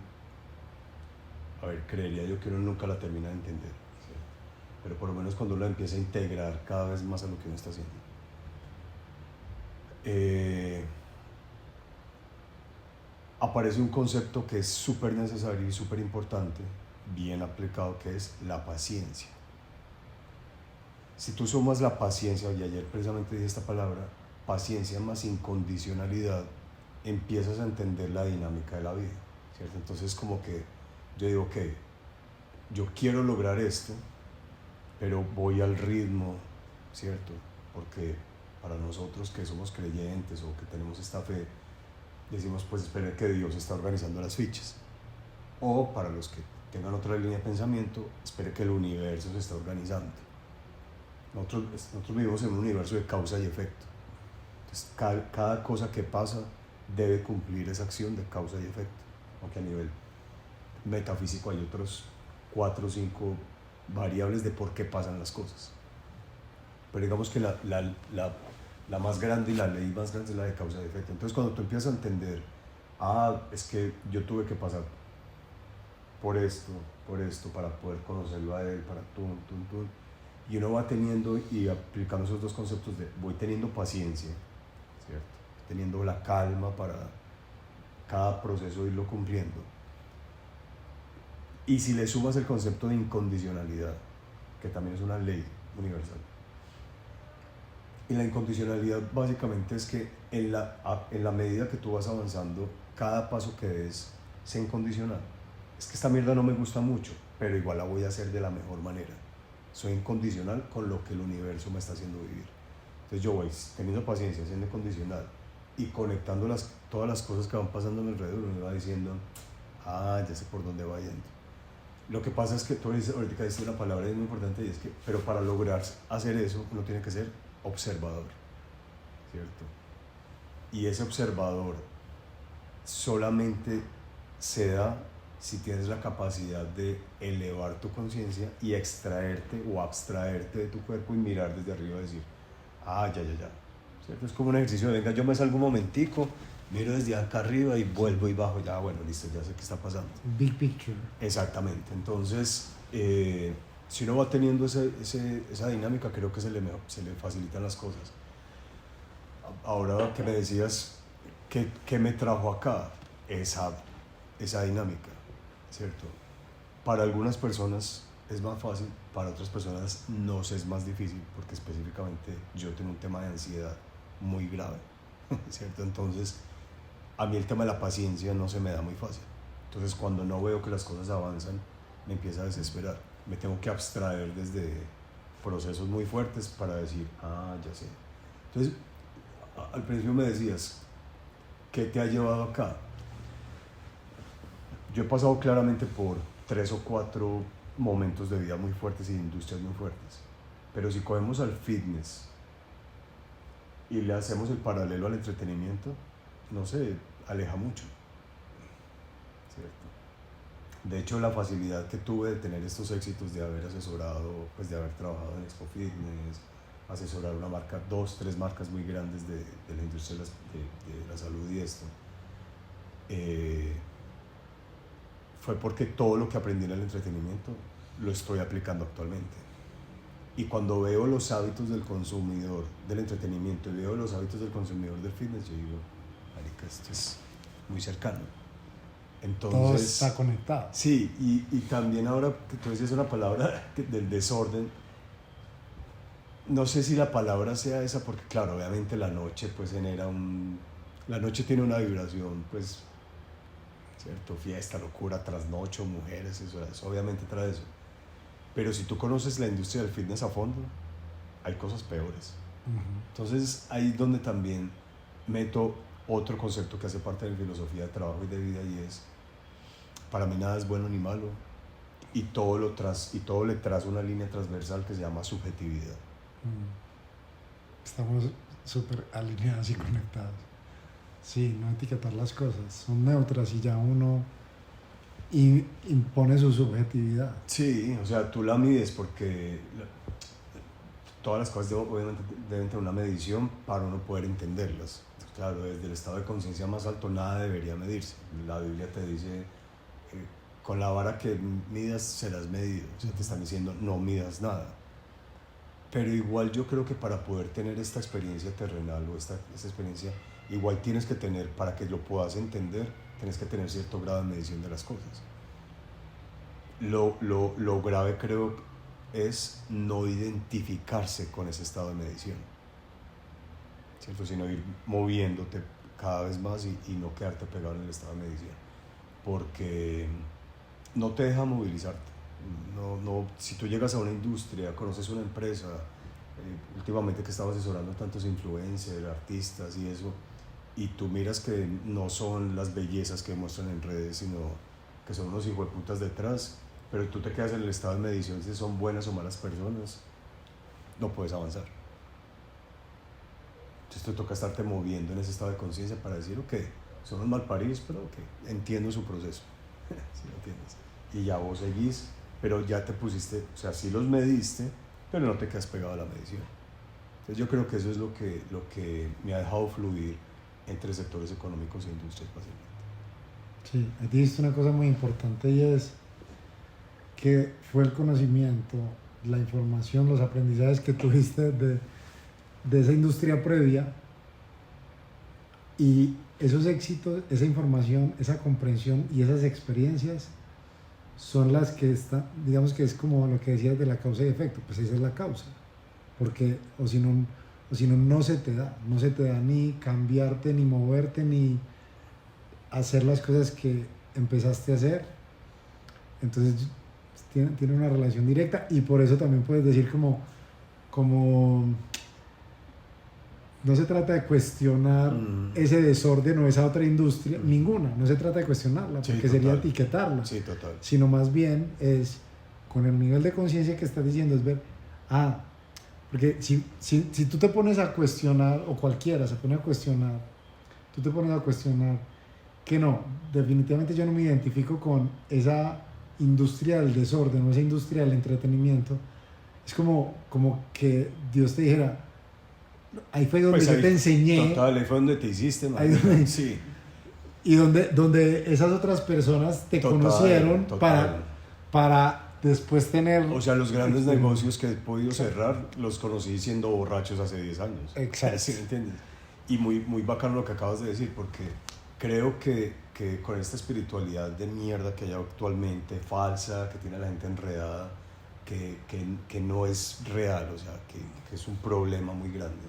creería yo que uno nunca la termina de entender, ¿sí? Pero por lo menos cuando uno la empieza a integrar cada vez más a lo que uno está haciendo. Aparece un concepto que es súper necesario y súper importante, bien aplicado, que es la paciencia. Si tú sumas la paciencia, y ayer precisamente dije esta palabra, paciencia más incondicionalidad, empiezas a entender la dinámica de la vida, ¿cierto? Entonces como que yo digo, ok, yo quiero lograr esto, pero voy al ritmo, ¿cierto? Porque para nosotros que somos creyentes o que tenemos esta fe, decimos pues espera que Dios está organizando las fichas. O para los que tengan otra línea de pensamiento, espere que el universo se está organizando. Nosotros vivimos en un universo de causa y efecto. Entonces cada cosa que pasa debe cumplir esa acción de causa y efecto. Aunque a nivel metafísico hay otros 4 o 5 variables de por qué pasan las cosas. Pero digamos que la más grande y la ley más grande es la de causa y efecto. Entonces cuando tú empiezas a entender, es que yo tuve que pasar por esto para poder conocerlo a él, para y uno va teniendo y aplicando esos dos conceptos de voy teniendo paciencia, ¿cierto? Teniendo la calma para cada proceso irlo cumpliendo. Y si le sumas el concepto de incondicionalidad, que también es una ley universal. Y la incondicionalidad básicamente es que en la medida que tú vas avanzando, cada paso que des sea incondicional. Es que esta mierda no me gusta mucho, pero igual la voy a hacer de la mejor manera. Soy incondicional con lo que el universo me está haciendo vivir. Entonces yo voy teniendo paciencia, siendo incondicional y conectando todas las cosas que van pasando a mi alrededor, me va diciendo, ya sé por dónde va yendo. Lo que pasa es que tú ahorita dices una palabra muy importante y es que, pero para lograr hacer eso, uno tiene que ser observador, ¿cierto? Y ese observador solamente se da si tienes la capacidad de elevar tu conciencia y extraerte o abstraerte de tu cuerpo y mirar desde arriba y decir, ah, ya, ¿cierto? Es como un ejercicio, venga, yo me salgo un momentico, miro desde acá arriba y vuelvo y bajo, ya, bueno, listo, ya sé qué está pasando. Big picture. Exactamente, entonces, si uno va teniendo esa dinámica, creo que se le facilitan las cosas. Ahora que me decías, ¿qué me trajo acá? Esa dinámica, ¿cierto? Para algunas personas es más fácil, para otras personas nos es más difícil, porque específicamente yo tengo un tema de ansiedad muy grave, ¿cierto? Entonces, a mí el tema de la paciencia no se me da muy fácil. Entonces, cuando no veo que las cosas avanzan, me empieza a desesperar. Me tengo que abstraer desde procesos muy fuertes para decir, ah, ya sé. Entonces, al principio me decías, ¿qué te ha llevado acá? Yo he pasado claramente por 3 o 4 momentos de vida muy fuertes y de industrias muy fuertes. Pero si cogemos al fitness y le hacemos el paralelo al entretenimiento, no se aleja mucho, ¿cierto? De hecho, la facilidad que tuve de tener estos éxitos, de haber asesorado, pues de haber trabajado en Expo Fitness, asesorar una marca, 2, 3 marcas muy grandes de la industria de la salud y esto, fue porque todo lo que aprendí en el entretenimiento lo estoy aplicando actualmente. Y cuando veo los hábitos del consumidor del entretenimiento y veo los hábitos del consumidor del fitness, yo digo, marica, esto es muy cercano. Entonces, todo está conectado. Sí, y también ahora que tú decías una palabra del desorden, no sé si la palabra sea esa, porque claro, obviamente la noche pues genera la noche tiene una vibración, pues, ¿cierto? Fiesta, locura, trasnocho, mujeres, eso obviamente trae eso. Pero si tú conoces la industria del fitness a fondo, hay cosas peores. Entonces ahí es donde también meto otro concepto que hace parte de mi filosofía de trabajo y de vida, y es, para mí nada es bueno ni malo, y todo le traza una línea transversal que se llama subjetividad. Estamos súper alineados y conectados. Sí, no etiquetar las cosas, son neutras y ya uno impone su subjetividad. Sí, o sea, tú la mides porque todas las cosas obviamente deben tener una medición para uno poder entenderlas. Claro, desde el estado de conciencia más alto nada debería medirse. La Biblia te dice, con la vara que midas serás medido. O sea, te están diciendo, no midas nada. Pero igual yo creo que para poder tener esta experiencia terrenal o esta experiencia, igual tienes que tener, para que lo puedas entender, tienes que tener cierto grado de medición de las cosas. Lo grave creo es no identificarse con ese estado de medición, ¿cierto? Sino ir moviéndote cada vez más y no quedarte pegado en el estado de medición, porque no te deja movilizarte. Si tú llegas a una industria, conoces una empresa, últimamente que estaba asesorando tantos influencers, artistas y eso, y tú miras que no son las bellezas que muestran en redes, sino que son unos hijueputas detrás, pero tú te quedas en el estado de medición si son buenas o malas personas, no puedes avanzar. Entonces te toca estarte moviendo en ese estado de conciencia para decir, ok, son unos malparidos, pero ok, entiendo su proceso. ¿Sí lo entiendes? Y ya vos seguís, pero ya te pusiste, o sea, sí los mediste, pero no te quedas pegado a la medición. Entonces yo creo que eso es lo que me ha dejado fluir entre sectores económicos e industrias fácilmente. Sí, ahí dijiste una cosa muy importante, y es que fue el conocimiento, la información, los aprendizajes que tuviste de esa industria previa, y esos éxitos, esa información, esa comprensión y esas experiencias son las que están, digamos que es como lo que decías de la causa y efecto, pues esa es la causa, porque o si no se te da ni cambiarte, ni moverte, ni hacer las cosas que empezaste a hacer. Entonces tiene una relación directa, y por eso también puedes decir como no se trata de cuestionar ese desorden o esa otra industria, ninguna, no se trata de cuestionarla, porque sí, sería etiquetarla, sí, total. Sino más bien es, con el nivel de conciencia que estás diciendo, es ver, porque si tú te pones a cuestionar, o cualquiera se pone a cuestionar, tú te pones a cuestionar que no, definitivamente yo no me identifico con esa industria del desorden o esa industria del entretenimiento. Es como que Dios te dijera, ahí fue donde Pues yo ahí, te enseñé. total, ahí fue donde te hiciste, Ahí donde, sí. y donde esas otras personas te Total, conocieron total. para después tener... O sea, los grandes negocios que he podido cerrar los conocí siendo borrachos hace 10 años. Exacto. ¿Sí me entiendes? Y muy, muy bacano lo que acabas de decir, porque creo que con esta espiritualidad de mierda que hay actualmente, falsa, que tiene a la gente enredada, que no es real, o sea, que es un problema muy grande.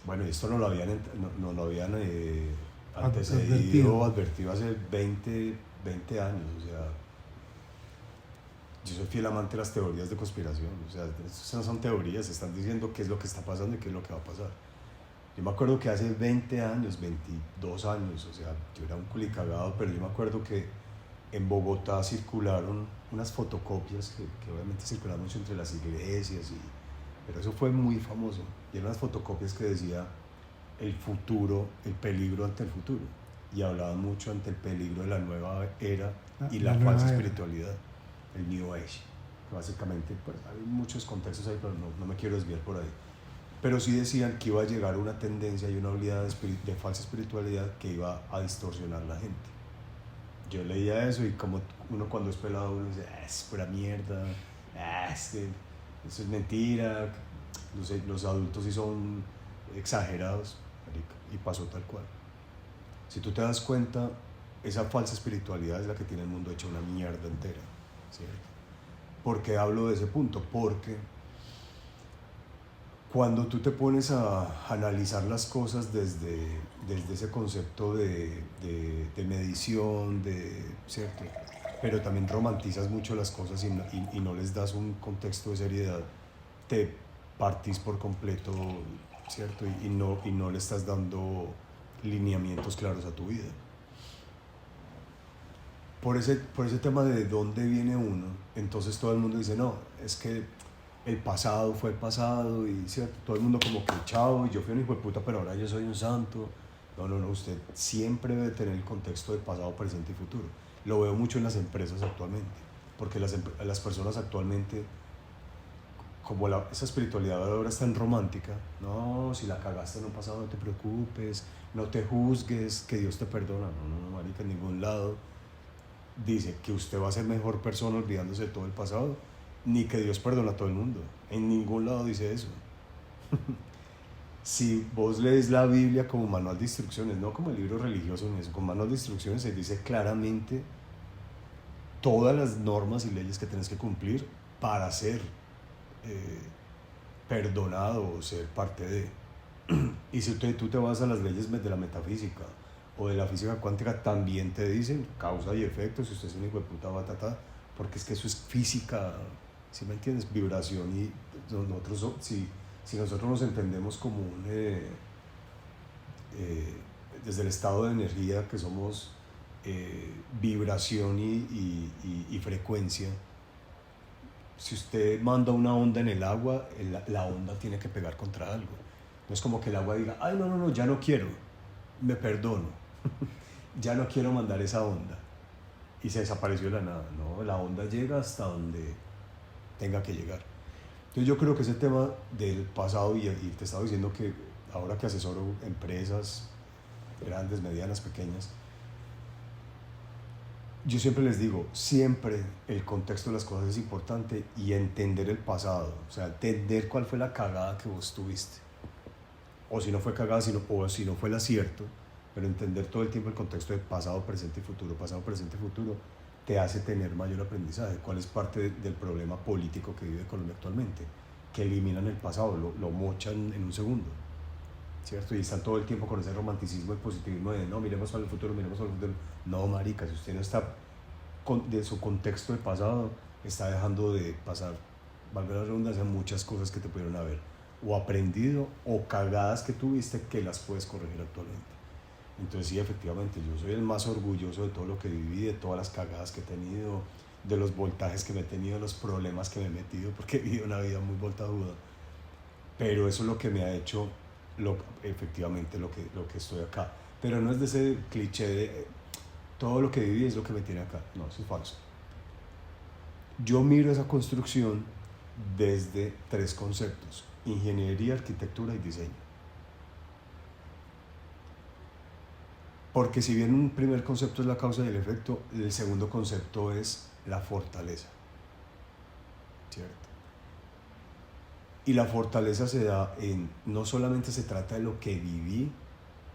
Bueno, esto no lo habían advertido hace 20 años, o sea, yo soy fiel amante de las teorías de conspiración, o sea, esas no son teorías, están diciendo qué es lo que está pasando y qué es lo que va a pasar. Yo me acuerdo que hace 20 años, 22 años, o sea, yo era un culicagado, pero yo me acuerdo que en Bogotá circularon unas fotocopias que obviamente circularon mucho entre las iglesias, pero eso fue muy famoso. Y eran unas fotocopias que decía el futuro, el peligro ante el futuro. Y hablaban mucho ante el peligro de la nueva era y la falsa espiritualidad, el New Age. Que básicamente, pues hay muchos contextos ahí, pero no me quiero desviar por ahí. Pero sí decían que iba a llegar una tendencia y una oleada de falsa espiritualidad que iba a distorsionar la gente. Yo leía eso y como uno cuando es pelado uno dice, es pura mierda, es que eso es mentira, los adultos sí son exagerados, y pasó tal cual. Si tú te das cuenta, esa falsa espiritualidad es la que tiene el mundo hecho una mierda entera, ¿cierto? ¿Por qué hablo de ese punto? Porque cuando tú te pones a analizar las cosas desde ese concepto de medición, ¿cierto? Pero también romantizas mucho las cosas y no les das un contexto de seriedad, te partís por completo, ¿cierto? Y no le estás dando lineamientos claros a tu vida. Por ese tema de dónde viene uno, entonces todo el mundo dice, no, es que el pasado fue el pasado, y ¿cierto? Todo el mundo como que chao, yo fui un hijo de puta, pero ahora yo soy un santo. No, usted siempre debe tener el contexto de pasado, presente y futuro. Lo veo mucho en las empresas actualmente, porque las personas actualmente, como esa espiritualidad ahora es tan romántica, no, si la cagaste en un pasado no te preocupes, no te juzgues, que Dios te perdona. No, marica, en ningún lado dice que usted va a ser mejor persona olvidándose de todo el pasado, ni que Dios perdona a todo el mundo. En ningún lado dice eso. Si vos lees la Biblia como manual de instrucciones, no como el libro religioso, ni eso, como manual de instrucciones se dice claramente todas las normas y leyes que tienes que cumplir para ser perdonado o ser parte de. Y si tú te vas a las leyes de la metafísica o de la física cuántica, también te dicen causa y efecto, si usted es un hijo de puta batata, porque es que eso es física, ¿sí me entiendes? Vibración, y nosotros, si nosotros nos entendemos como desde el estado de energía que somos, vibración y frecuencia, si usted manda una onda en el agua, la onda tiene que pegar contra algo. No es como que el agua diga, ay, no, ya no quiero, me perdono, ya no quiero mandar esa onda, y se desapareció de la nada. No, la onda llega hasta donde tenga que llegar. Entonces yo creo que ese tema del pasado, y te estaba diciendo que ahora que asesoro empresas grandes, medianas, pequeñas, yo siempre les digo, siempre el contexto de las cosas es importante, y entender el pasado, o sea, entender cuál fue la cagada que vos tuviste, o si no fue cagada, o si no fue el acierto, pero entender todo el tiempo el contexto de pasado, presente y futuro, te hace tener mayor aprendizaje. ¿Cuál es parte del problema político que vive Colombia actualmente? Que eliminan el pasado, lo mochan en un segundo, ¿cierto? Y están todo el tiempo con ese romanticismo y positivismo de no, miremos al futuro. No, marica, si usted no está de su contexto de pasado, está dejando de pasar, valga la redundancia, muchas cosas que te pudieron haber o aprendido, o cagadas que tuviste que las puedes corregir actualmente. Entonces sí, efectivamente, yo soy el más orgulloso de todo lo que viví, de todas las cagadas que he tenido, de los voltajes que me he tenido, de los problemas que me he metido, porque he vivido una vida muy voltajuda. Pero eso es lo que me ha hecho efectivamente lo que estoy acá. Pero no es de ese cliché de todo lo que viví es lo que me tiene acá. No, eso es falso. Yo miro esa construcción desde 3 conceptos: ingeniería, arquitectura y diseño. Porque si bien un primer concepto es la causa y el efecto, el segundo concepto es la fortaleza, ¿cierto? Y la fortaleza se da en, no solamente se trata de lo que viví,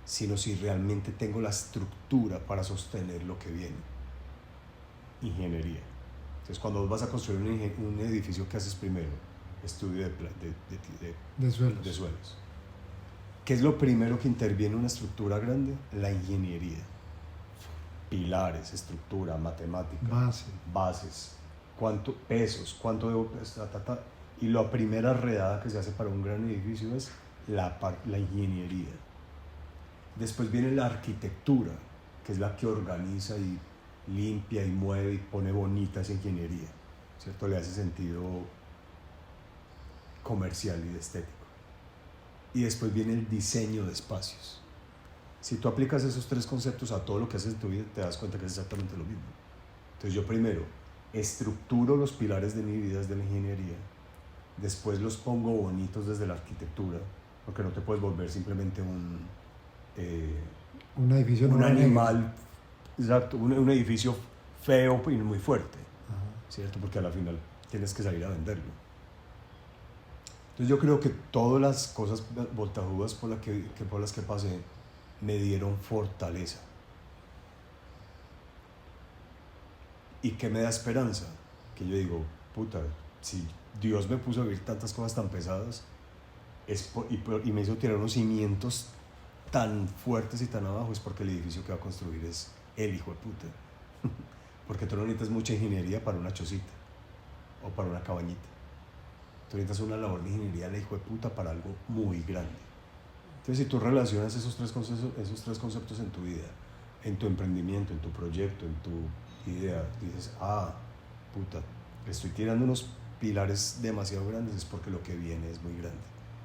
sino si realmente tengo la estructura para sostener lo que viene. Ingeniería. Entonces, cuando vas a construir un edificio, ¿qué haces primero? Estudio de suelos. de suelos. ¿Qué es lo primero que interviene en una estructura grande? La ingeniería. Pilares, estructura, matemática, bases, cuánto pesos, cuánto debo pesar, y la primera redada que se hace para un gran edificio es la ingeniería. Después viene la arquitectura, que es la que organiza y limpia y mueve y pone bonita esa ingeniería, ¿cierto? Le hace sentido comercial y estético. Y después viene el diseño de espacios. Si tú aplicas esos 3 conceptos a todo lo que haces en tu vida, te das cuenta que es exactamente lo mismo. Entonces yo primero estructuro los pilares de mi vida desde la ingeniería, después los pongo bonitos desde la arquitectura, porque no te puedes volver simplemente un edificio, un animal, exacto, un edificio feo y muy fuerte, ¿cierto? Porque a la final tienes que salir a venderlo. Entonces yo creo que todas las cosas voltajudas por las que pasé me dieron fortaleza. ¿Y qué me da esperanza? Que yo digo, puta, si Dios me puso a vivir tantas cosas tan pesadas y me hizo tirar unos cimientos tan fuertes y tan abajo, es porque el edificio que va a construir es el hijo de puta. Porque tú no necesitas mucha ingeniería para una chocita o para una cabañita. Tú necesitas una labor de ingeniería de hijo de puta para algo muy grande. Entonces, si tú relacionas esos tres conceptos en tu vida, en tu emprendimiento, en tu proyecto, en tu idea, dices, puta, estoy tirando unos pilares demasiado grandes, es porque lo que viene es muy grande.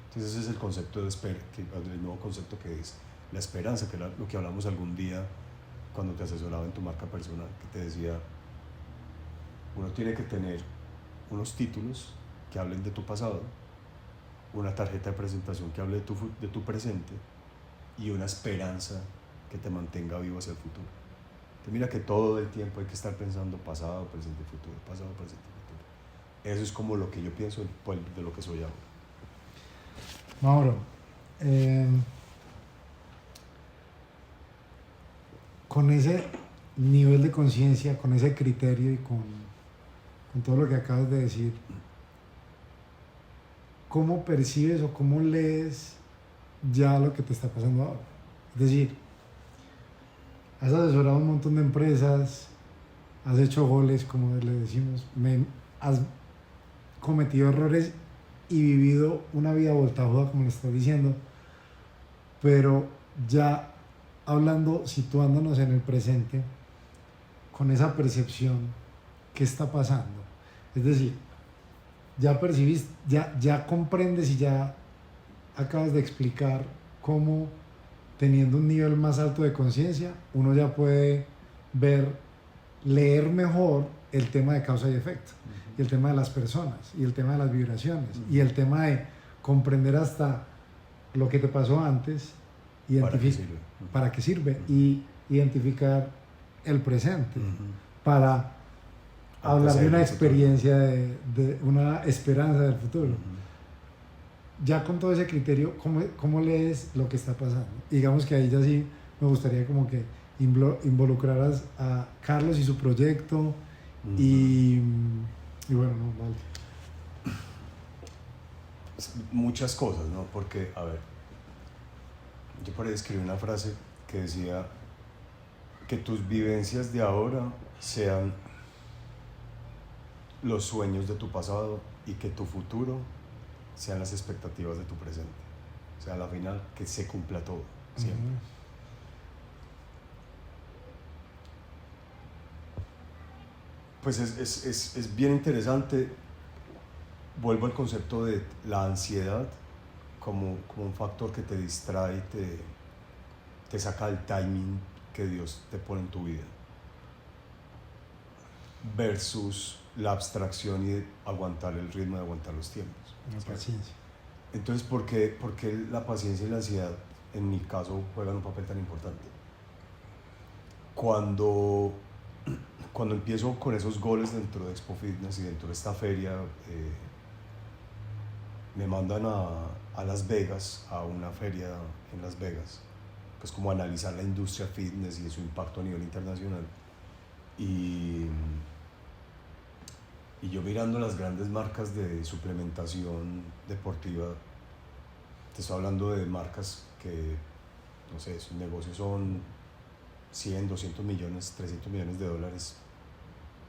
Entonces ese es el concepto de el nuevo concepto, que es la esperanza, que era lo que hablamos algún día cuando te asesoraba en tu marca personal, que te decía, uno tiene que tener unos títulos que hablen de tu pasado, una tarjeta de presentación que hable de tu presente y una esperanza que te mantenga vivo hacia el futuro. Entonces mira que todo el tiempo hay que estar pensando pasado, presente, futuro, pasado, presente, futuro. Eso es como lo que yo pienso de lo que soy ahora. Mauro, con ese nivel de conciencia, con ese criterio y con todo lo que acabas de decir, ¿cómo percibes o cómo lees ya lo que te está pasando ahora? Es decir, has asesorado a un montón de empresas, has hecho goles, como le decimos, has cometido errores y vivido una vida voltajuda, como le estás diciendo, pero ya hablando, situándonos en el presente, con esa percepción, ¿qué está pasando? Es decir, ya percibís, ya comprendes y ya acabas de explicar cómo, teniendo un nivel más alto de conciencia, uno ya puede leer mejor el tema de causa y efecto, y el tema de las personas, y el tema de las vibraciones, y el tema de comprender hasta lo que te pasó antes, para qué sirve, y identificar el presente, para hablar de una experiencia, de una esperanza del futuro. Ya con todo ese criterio, ¿cómo lees lo que está pasando? Digamos que ahí ya sí me gustaría como que involucraras a Carlos y su proyecto, y bueno, no, vale. Muchas cosas, ¿no? Porque, a ver, yo por ahí escribí una frase que decía que tus vivencias de ahora sean los sueños de tu pasado y que tu futuro sean las expectativas de tu presente. O sea, a la final, que se cumpla todo, siempre. Pues es bien interesante. Vuelvo al concepto de la ansiedad como un factor que te distrae, te te saca el timing que Dios te pone en tu vida, versus la abstracción y aguantar el ritmo, de aguantar los tiempos. La paciencia. Entonces, ¿por qué la paciencia y la ansiedad, en mi caso, juegan un papel tan importante? Cuando empiezo con esos goles dentro de Expo Fitness y dentro de esta feria, me mandan a Las Vegas, a una feria en Las Vegas, pues como analizar la industria fitness y su impacto a nivel internacional. Y yo mirando las grandes marcas de suplementación deportiva, te estoy hablando de marcas que, no sé, sus negocios son 100, 200 millones, 300 millones de dólares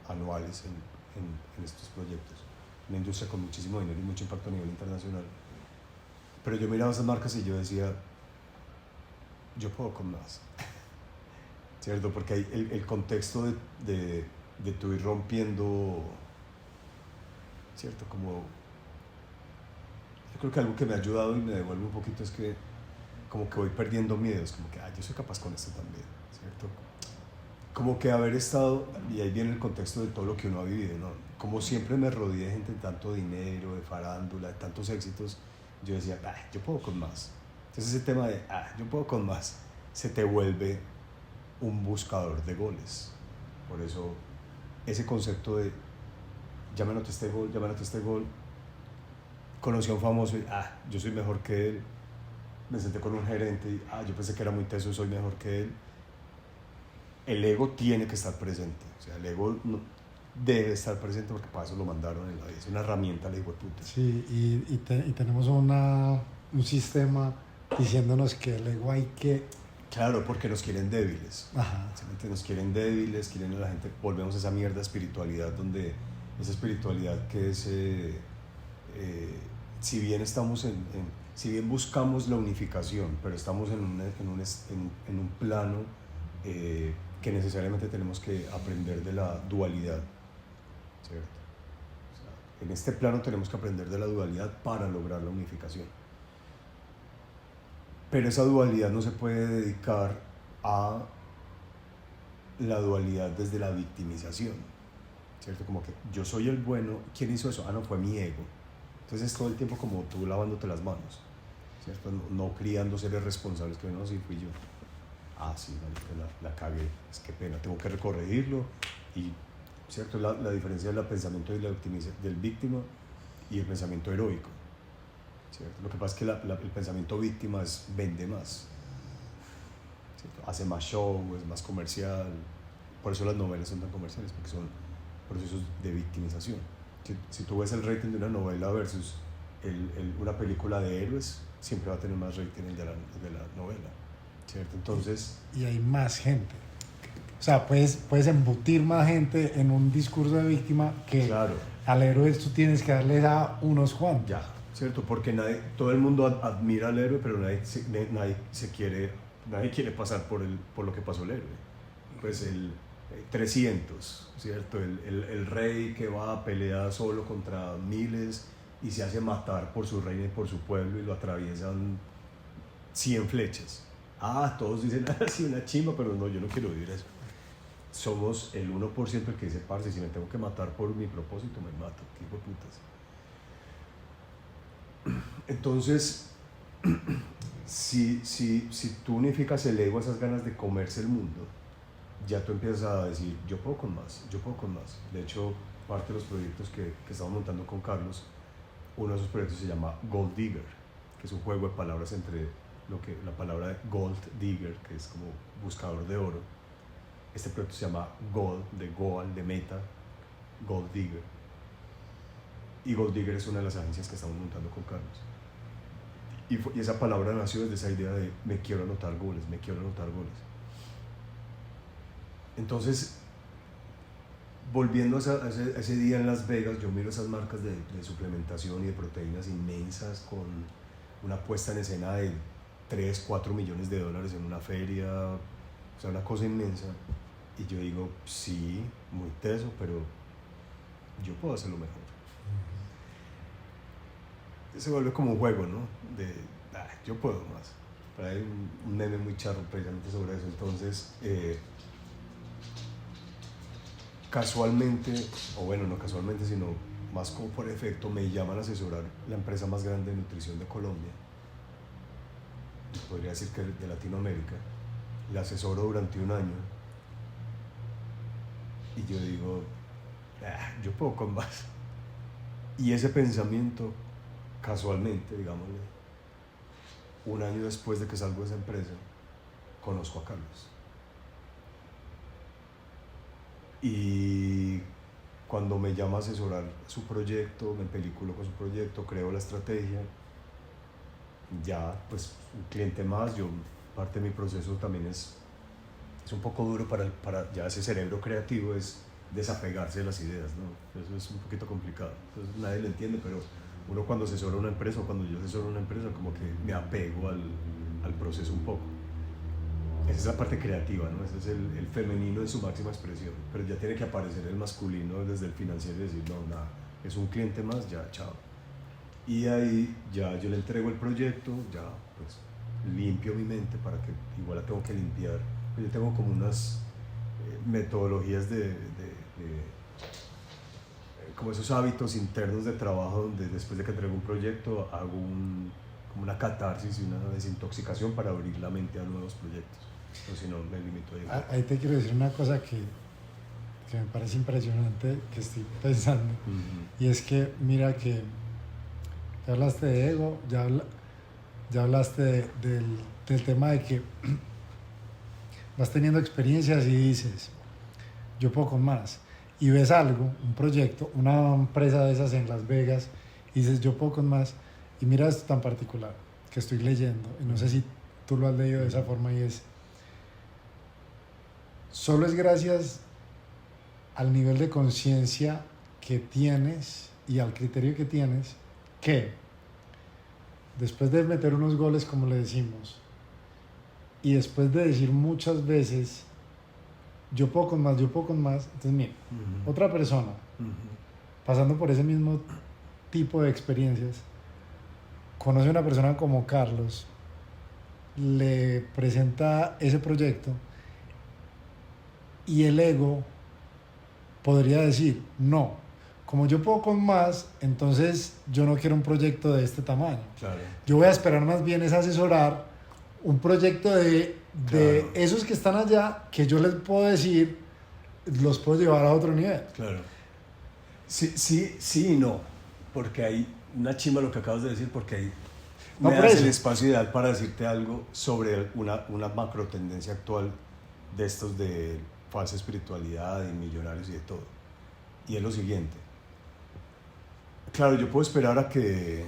anuales en estos proyectos. Una industria con muchísimo dinero y mucho impacto a nivel internacional. Pero yo miraba esas marcas y yo decía, yo puedo con más. ¿Cierto? Porque hay el contexto de tu ir rompiendo, ¿cierto? Como, yo creo que algo que me ha ayudado y me devuelve un poquito es que como que voy perdiendo miedos, como que yo soy capaz con esto también, ¿cierto? Como que haber estado, y ahí viene el contexto de todo lo que uno ha vivido, ¿no? Como siempre me rodeé de gente de tanto dinero, de farándula, de tantos éxitos, yo decía, yo puedo con más. Entonces ese tema de, yo puedo con más, se te vuelve un buscador de goles. Por eso ese concepto de, ya me anoté este gol, ya me anoté este gol, conocí a un famoso y, yo soy mejor que él, me senté con un gerente y, yo pensé que era muy teso, soy mejor que él. El ego tiene que estar presente, o sea, el ego no debe estar presente porque para eso lo mandaron en la vida, es una herramienta, le digo, puta. Sí, y tenemos un sistema diciéndonos que el ego hay que... Claro, porque nos quieren débiles. Ajá. Nos quieren débiles, quieren a la gente, volvemos a esa mierda de espiritualidad, donde esa espiritualidad que es, si bien estamos si bien buscamos la unificación, pero estamos en un plano que necesariamente tenemos que aprender de la dualidad, ¿cierto? O sea, en este plano tenemos que aprender de la dualidad para lograr la unificación. Pero esa dualidad no se puede dedicar a la dualidad desde la victimización, ¿cierto? Como que yo soy el bueno, ¿quién hizo eso? No, fue mi ego. Entonces es todo el tiempo como tú lavándote las manos, ¿cierto? No criando seres responsables, que no, sí fui yo. Sí, la cagué, es que pena, tengo que corregirlo. Y, ¿cierto? La diferencia del pensamiento del víctima y el pensamiento heroico, ¿cierto? Lo que pasa es que el pensamiento víctima vende más, ¿cierto? Hace más show, es más comercial. Por eso las novelas son tan comerciales, porque son procesos de victimización. Si tú ves el rating de una novela versus una película de héroes, siempre va a tener más rating el de la novela, ¿cierto? Entonces... Y hay más gente. O sea, puedes embutir más gente en un discurso de víctima que claro. Al héroe tú tienes que darles a unos cuantos. Ya, ¿cierto? Porque todo el mundo admira al héroe, pero nadie quiere pasar por lo que pasó el héroe. Pues el 300, ¿cierto? El rey que va a pelear solo contra miles y se hace matar por su reina y por su pueblo y lo atraviesan 100 flechas. Todos dicen, sí, una chimba, pero no, yo no quiero vivir eso. Somos el 1% el que dice, parce, si me tengo que matar por mi propósito, me mato, qué hijo de putas. Entonces, si tú unificas el ego a esas ganas de comerse el mundo, ya tú empiezas a decir, yo puedo con más, yo puedo con más. De hecho, parte de los proyectos que estamos montando con Carlos, uno de esos proyectos se llama Gold Digger, que es un juego de palabras entre la palabra Gold Digger, que es como buscador de oro. Este proyecto se llama Gold, de Goal, de meta, Gold Digger. Y Gold Digger es una de las agencias que estamos montando con Carlos. Y esa palabra nació desde esa idea de me quiero anotar goles, me quiero anotar goles. Entonces, volviendo a ese día en Las Vegas, yo miro esas marcas de suplementación y de proteínas inmensas con una puesta en escena de 3, 4 millones de dólares en una feria, o sea, una cosa inmensa. Y yo digo, sí, muy teso, pero yo puedo hacerlo mejor. Se vuelve como un juego, ¿no? De, yo puedo más. Por ahí un meme muy charro precisamente sobre eso. Entonces, casualmente, o bueno, no casualmente, sino más como por efecto, me llaman a asesorar la empresa más grande de nutrición de Colombia, podría decir que de Latinoamérica. La asesoro durante un año y yo digo, yo puedo con más. Y ese pensamiento, casualmente, digámosle, un año después de que salgo de esa empresa, conozco a Carlos. Y cuando me llama a asesorar su proyecto, me peliculo con su proyecto, creo la estrategia, ya pues un cliente más. Yo, parte de mi proceso también es un poco duro para ya ese cerebro creativo, es desapegarse de las ideas, ¿no? Eso es un poquito complicado, entonces nadie lo entiende, pero uno cuando asesora una empresa, o cuando yo asesoro una empresa, como que me apego al proceso un poco. Esa es la parte creativa, ¿no? Ese es el femenino en su máxima expresión, pero ya tiene que aparecer el masculino desde el financiero y decir, no, nada, es un cliente más, ya, chao. Y ahí ya yo le entrego el proyecto, ya pues limpio mi mente, para que igual la tengo que limpiar. Yo tengo como unas metodologías como esos hábitos internos de trabajo, donde después de que entrego un proyecto hago como una catarsis y una desintoxicación para abrir la mente a nuevos proyectos. O si no, me limito ahí. Ahí te quiero decir una cosa que me parece impresionante, que estoy pensando. Y es que, mira que ya hablaste de ego, ya hablaste del tema de que vas teniendo experiencias y dices, yo puedo con más. Y ves algo, un proyecto, una empresa de esas en Las Vegas, y dices, yo puedo con más. Y mira esto tan particular que estoy leyendo, y no sé si tú lo has leído de esa forma, y es, solo es gracias al nivel de conciencia que tienes y al criterio que tienes, que después de meter unos goles, como le decimos, y después de decir muchas veces, yo puedo con más, entonces mira, otra persona, pasando por ese mismo tipo de experiencias, conoce a una persona como Carlos, le presenta ese proyecto, y el ego podría decir, no, como yo puedo con más, entonces yo no quiero un proyecto de este tamaño. Claro. Yo voy a esperar más bien es asesorar un proyecto de Claro. esos que están allá, que yo les puedo decir, los puedo llevar a otro nivel. Claro. Sí y no, porque hay una chimba lo que acabas de decir, porque hay No, me por das eso. el espacio ideal para decirte algo sobre una macro tendencia actual de estos de falsa espiritualidad y millonarios y de todo. Y es lo siguiente. Claro, yo puedo esperar a que,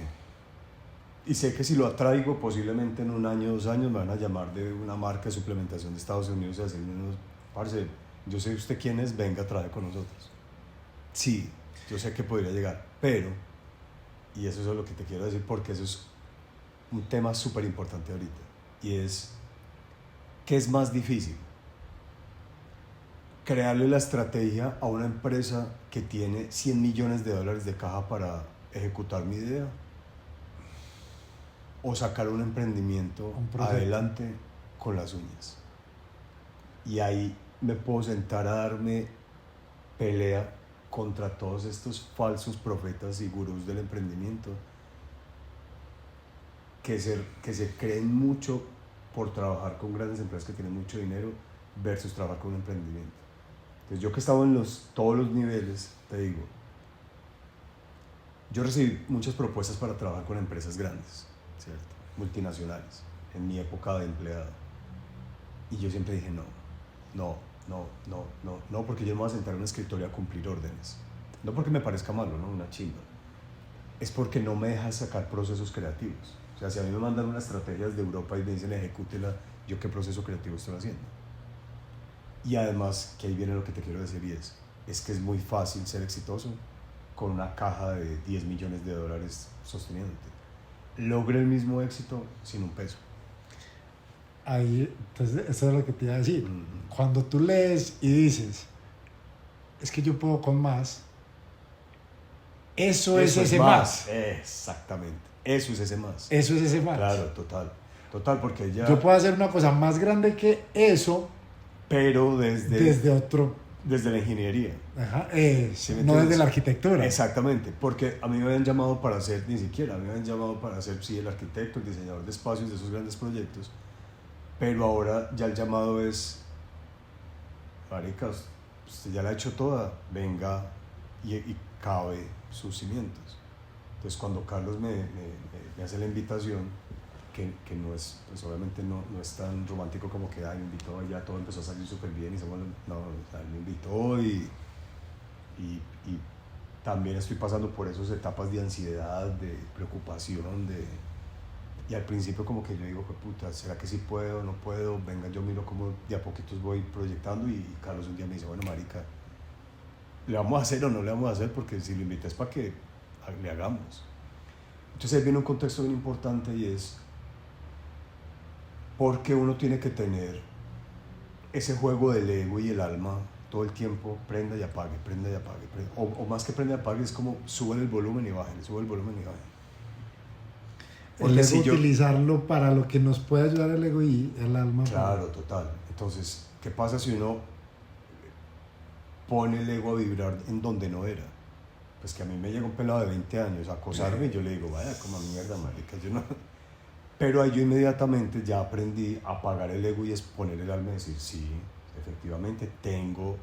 y sé que si lo atraigo, posiblemente en un año, 2 años, me van a llamar de una marca de suplementación de Estados Unidos y decirme, parce, yo sé usted quién es, venga, trabaje con nosotros. Sí, yo sé que podría llegar, pero, y eso es lo que te quiero decir, porque eso es un tema súper importante ahorita, y es, ¿qué es más difícil? Crearle la estrategia a una empresa que tiene $100 millones de caja para ejecutar mi idea, o sacar un emprendimiento adelante con las uñas. Y ahí me puedo sentar a darme pelea contra todos estos falsos profetas y gurús del emprendimiento que se creen mucho por trabajar con grandes empresas que tienen mucho dinero versus trabajar con un emprendimiento. Entonces, yo que he estado en todos los niveles, te digo, yo recibí muchas propuestas para trabajar con empresas grandes, ¿cierto? Multinacionales, en mi época de empleado. Y yo siempre dije, no, porque yo no me voy a sentar en un escritorio a cumplir órdenes. No porque me parezca malo, ¿no? Una chimba. Es porque no me deja sacar procesos creativos. O sea, si a mí me mandan unas estrategias de Europa y me dicen ejecútela, ¿yo qué proceso creativo estoy haciendo? Y además, que ahí viene lo que te quiero decir, y es que es muy fácil ser exitoso con una caja de $10 millones sosteniéndote. Logre el mismo éxito sin un peso. Ahí, entonces, eso es lo que te iba a decir. Cuando tú lees y dices, es que yo puedo con más, eso es ese más. Exactamente. Eso es ese más. Eso es ese más. Claro, total. Total, porque ya... Yo puedo hacer una cosa más grande que eso, Pero desde otro... Desde la ingeniería. Ajá, ¿Sí me no entiendes? desde la arquitectura. Exactamente, porque a mí me habían llamado para hacer, ni siquiera, me habían llamado para ser, sí, el arquitecto, el diseñador de espacios de esos grandes proyectos, pero ahora ya el llamado es, maricas, usted ya la ha hecho toda, venga y cabe sus cimientos. Entonces cuando Carlos me hace la invitación, que no es, pues obviamente no es tan romántico como que me invitó y ya todo empezó a salir súper bien y se bueno, no, o sea, él me invitó y también estoy pasando por esas etapas de ansiedad, de preocupación, y al principio como que yo digo, pues puta, ¿será que sí puedo, no puedo? Venga, yo miro cómo de a poquitos voy proyectando y Carlos un día me dice, bueno, marica, ¿le vamos a hacer o no le vamos a hacer? Porque si lo invité es para que le hagamos. Entonces ahí viene un contexto bien importante y es porque uno tiene que tener ese juego del ego y el alma todo el tiempo, prenda y apague, prenda y apague. O más que prenda y apague, es como suben el volumen y bajen, suben el volumen y bajen. El ego utilizarlo para lo que nos puede ayudar el ego y el alma. Claro, total. Entonces, ¿qué pasa si uno pone el ego a vibrar en donde no era? Pues que a mí me llega un pelado de 20 años a acosarme y yo le digo, vaya, como a mierda, marica, yo no... Pero ahí yo inmediatamente ya aprendí a apagar el ego y es poner el alma y decir, sí, efectivamente tengo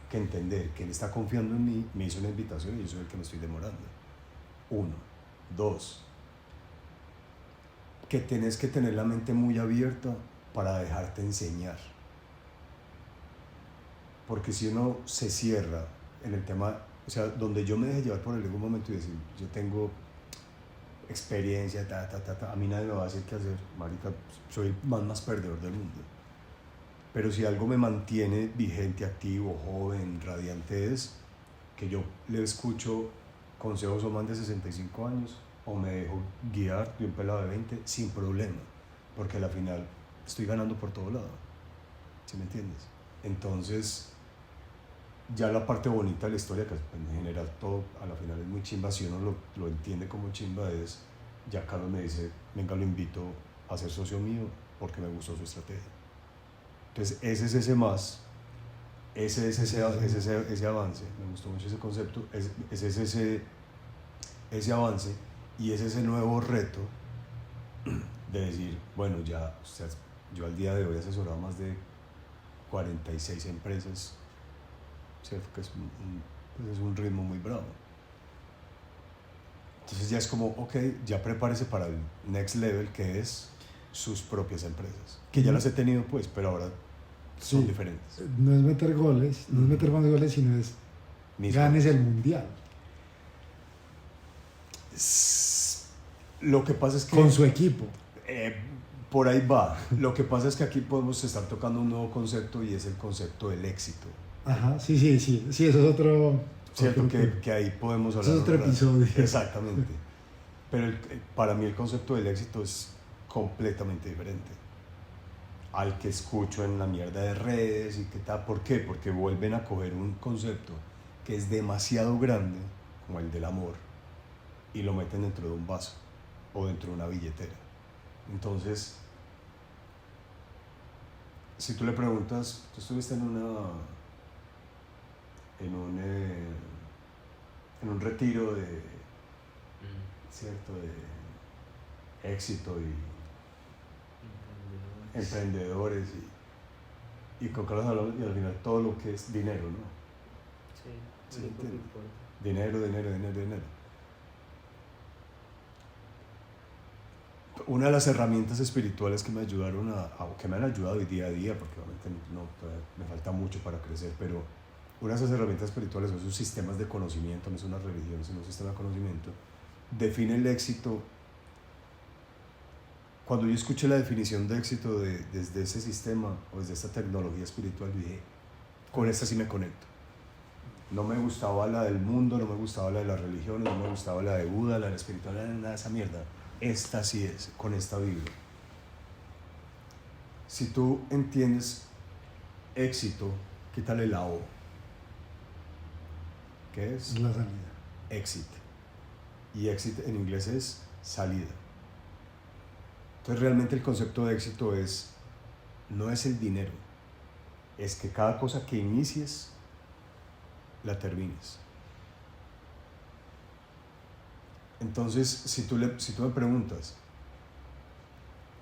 que entender que él está confiando en mí, me hizo una invitación y yo soy el que me estoy demorando. 1, 2, que tenés que tener la mente muy abierta para dejarte enseñar. Porque si uno se cierra en el tema, o sea, donde yo me dejé llevar por el ego un momento y decir, yo tengo experiencia, a mí nadie me va a decir qué hacer, marica, soy el más perdedor del mundo. Pero si algo me mantiene vigente, activo, joven, radiante es que yo le escucho consejos a más de 65 años o me dejo guiar de un pelado de 20 sin problema, porque al final estoy ganando por todo lado, ¿sí me entiendes? Entonces, ya la parte bonita de la historia, que en general todo a la final es muy chimba, si uno lo entiende como chimba, es, ya Carlos me dice, venga, lo invito a ser socio mío porque me gustó su estrategia. Entonces, ese es ese más, ese es ese avance, me gustó mucho ese concepto, ese es ese avance y ese es ese nuevo reto de decir, bueno, ya, o sea, yo al día de hoy he asesorado más de 46 empresas, ¿cierto? Que es un ritmo muy bravo. Entonces ya es como, ok, ya prepárese para el next level, que es sus propias empresas, que ya las he tenido pues, pero ahora son diferentes. No es meter goles, no es meter más goles, sino es ganes el mundial. Lo que pasa es que... Con su equipo. Por ahí va. Lo que pasa es que aquí podemos estar tocando un nuevo concepto y es el concepto del éxito. Ajá, sí, eso es otro... Cierto, que ahí podemos hablar. Eso es otro episodio. Exactamente. Pero para mí el concepto del éxito es completamente diferente al que escucho en la mierda de redes y qué tal. ¿Por qué? Porque vuelven a coger un concepto que es demasiado grande, como el del amor, y lo meten dentro de un vaso o dentro de una billetera. Entonces, si tú le preguntas, tú estuviste en un retiro de, ¿cierto? De éxito y emprendedores y con Carlos hablamos y al final todo lo que es dinero, ¿no? Sí, dinero. Una de las herramientas espirituales que me ayudaron que me han ayudado día a día, porque obviamente me falta mucho para crecer, pero una de esas herramientas espirituales son sus sistemas de conocimiento, no es una religión, sino un sistema de conocimiento, define el éxito. Cuando yo escuché la definición de éxito desde ese sistema o desde esta tecnología espiritual, dije, con esta sí me conecto. No me gustaba la del mundo, no me gustaba la de las religiones, no me gustaba la de Buda, la de la espiritualidad, nada de esa mierda. Esta sí es, con esta vibra. Si tú entiendes éxito, quítale la O. ¿Qué es? La salida. Exit. Y exit en inglés es salida. Entonces realmente el concepto de éxito no es el dinero, es que cada cosa que inicies, la termines. Entonces, si tú me preguntas,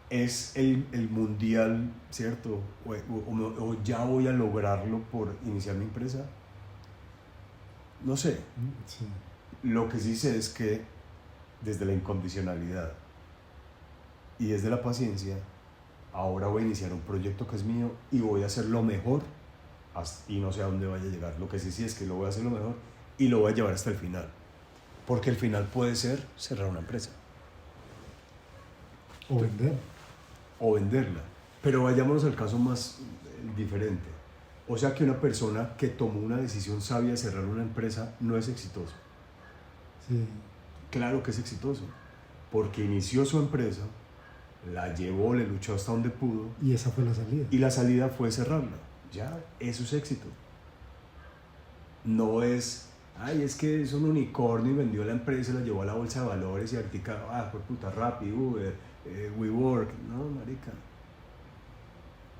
¿es el mundial, cierto? O ya voy a lograrlo por iniciar mi empresa? No sé. Sí. Lo que sí sé es que desde la incondicionalidad y desde la paciencia, ahora voy a iniciar un proyecto que es mío y voy a hacer lo mejor y no sé a dónde vaya a llegar. Lo que sí es que lo voy a hacer lo mejor y lo voy a llevar hasta el final. Porque el final puede ser cerrar una empresa. O vender. O venderla. Pero vayámonos al caso más diferente. O sea que una persona que tomó una decisión sabia de cerrar una empresa no es exitoso. Sí. Claro que es exitoso. Porque inició su empresa, la llevó, le luchó hasta donde pudo. Y esa fue la salida. Y la salida fue cerrarla. Ya, eso es éxito. No es, ay, es que es un unicornio y vendió la empresa, la llevó a la bolsa de valores y ahorita, por puta, Rappi, Uber, WeWork. No, marica.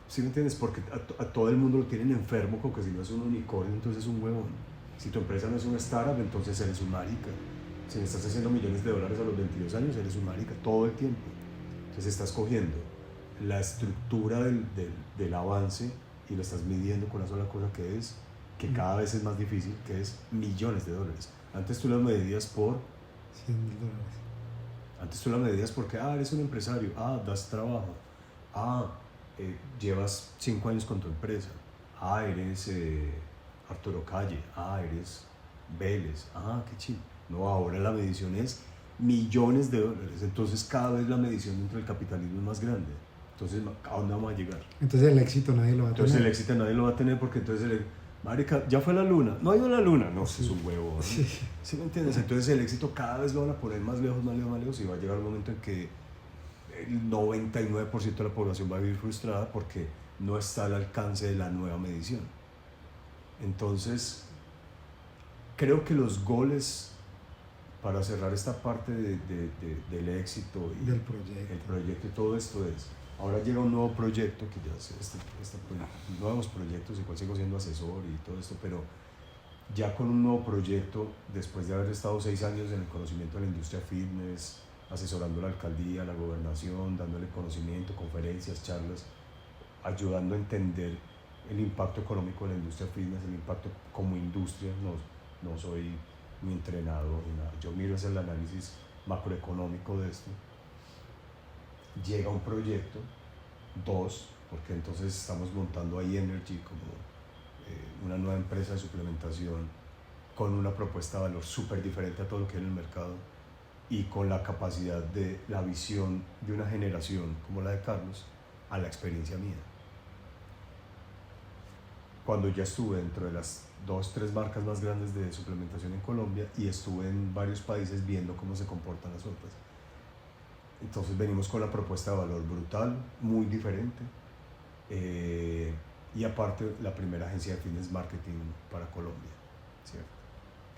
¿Sí me entiendes? Porque a todo el mundo lo tienen enfermo con que si no es un unicornio, entonces es un huevón. Si tu empresa no es una startup, entonces eres un marica. Si le estás haciendo millones de dólares a los 22 años, eres un marica todo el tiempo. Entonces estás cogiendo la estructura del avance y lo estás midiendo con una sola cosa que cada vez es más difícil, que es millones de dólares. Antes tú las medías por $100,000. Antes tú las medías porque, eres un empresario, das trabajo, llevas 5 años con tu empresa, eres Arturo Calle, eres Vélez, qué chido. No, ahora la medición es millones de dólares, entonces cada vez la medición dentro del capitalismo es más grande. Entonces, ¿a dónde vamos a llegar? Entonces el éxito nadie lo va a tener. Entonces el éxito nadie lo va a tener porque entonces marica, ya fue a la luna. No ha ido a la luna. No, sí. Es un huevo. ¿No? Sí. ¿Sí me entiendes? Entonces el éxito cada vez lo van a poner más lejos, más lejos, más lejos y va a llegar un momento en que el 99% de la población va a vivir frustrada porque no está al alcance de la nueva medición. Entonces, creo que los goles para cerrar esta parte del éxito y del proyecto. El proyecto y todo esto es, ahora llega un nuevo proyecto que ya es nuevos proyectos, igual sigo siendo asesor y todo esto, pero ya con un nuevo proyecto, después de haber estado 6 años en el conocimiento de la industria fitness, asesorando a la alcaldía, a la gobernación, dándole conocimiento, conferencias, charlas, ayudando a entender el impacto económico de la industria fitness, el impacto como industria. No soy ni entrenado ni nada, yo miro ese el análisis macroeconómico de esto. Llega un proyecto, 2, porque entonces estamos montando iEnergy como una nueva empresa de suplementación con una propuesta de valor súper diferente a todo lo que hay en el mercado y con la capacidad de la visión de una generación como la de Carlos a la experiencia mía. Cuando ya estuve dentro de las 2-3 marcas más grandes de suplementación en Colombia y estuve en varios países viendo cómo se comportan las otras. Entonces venimos con la propuesta de valor brutal, muy diferente. Y aparte la primera agencia de fitness marketing para Colombia, ¿cierto?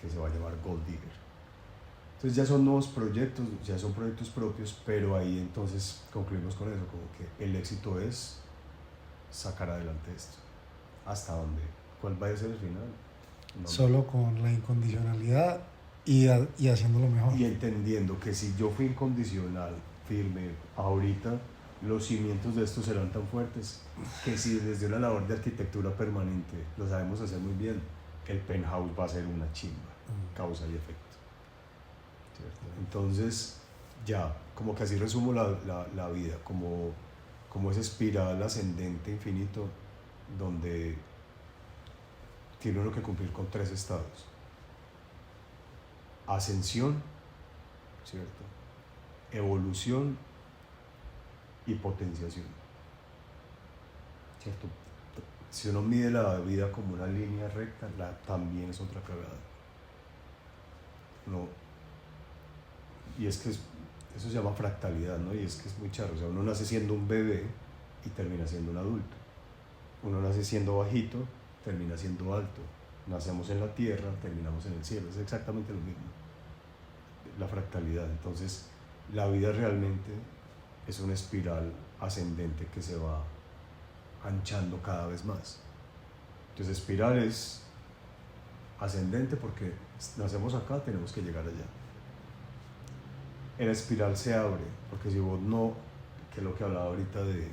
Que se va a llamar Gold Digger. Entonces ya son nuevos proyectos, ya son proyectos propios, pero ahí entonces concluimos con eso, como que el éxito es sacar adelante esto. ¿Hasta dónde? ¿Cuál va a ser el final? No. Solo con la incondicionalidad y haciéndolo mejor. Y entendiendo que si yo fui incondicional, firme, ahorita los cimientos de esto serán tan fuertes que si desde una labor de arquitectura permanente lo sabemos hacer muy bien, el penthouse va a ser una chimba, causa y efecto. ¿Cierto? Entonces, ya, como que así resumo la vida, como esa espiral ascendente infinito donde tiene uno que cumplir con 3 estados: ascensión, ¿cierto?, evolución y potenciación, ¿cierto? Si uno mide la vida como una línea recta, también es otra cagada. No. Y es que eso se llama fractalidad, ¿no? Y es que es muy charro. O sea, uno nace siendo un bebé y termina siendo un adulto. Uno nace siendo bajito, termina siendo alto. Nacemos en la tierra, terminamos en el cielo. Es exactamente lo mismo. La fractalidad. Entonces, la vida realmente es una espiral ascendente que se va anchando cada vez más. Entonces espiral es ascendente porque nacemos acá, tenemos que llegar allá. La espiral se abre, porque si vos no, que es lo que hablaba ahorita de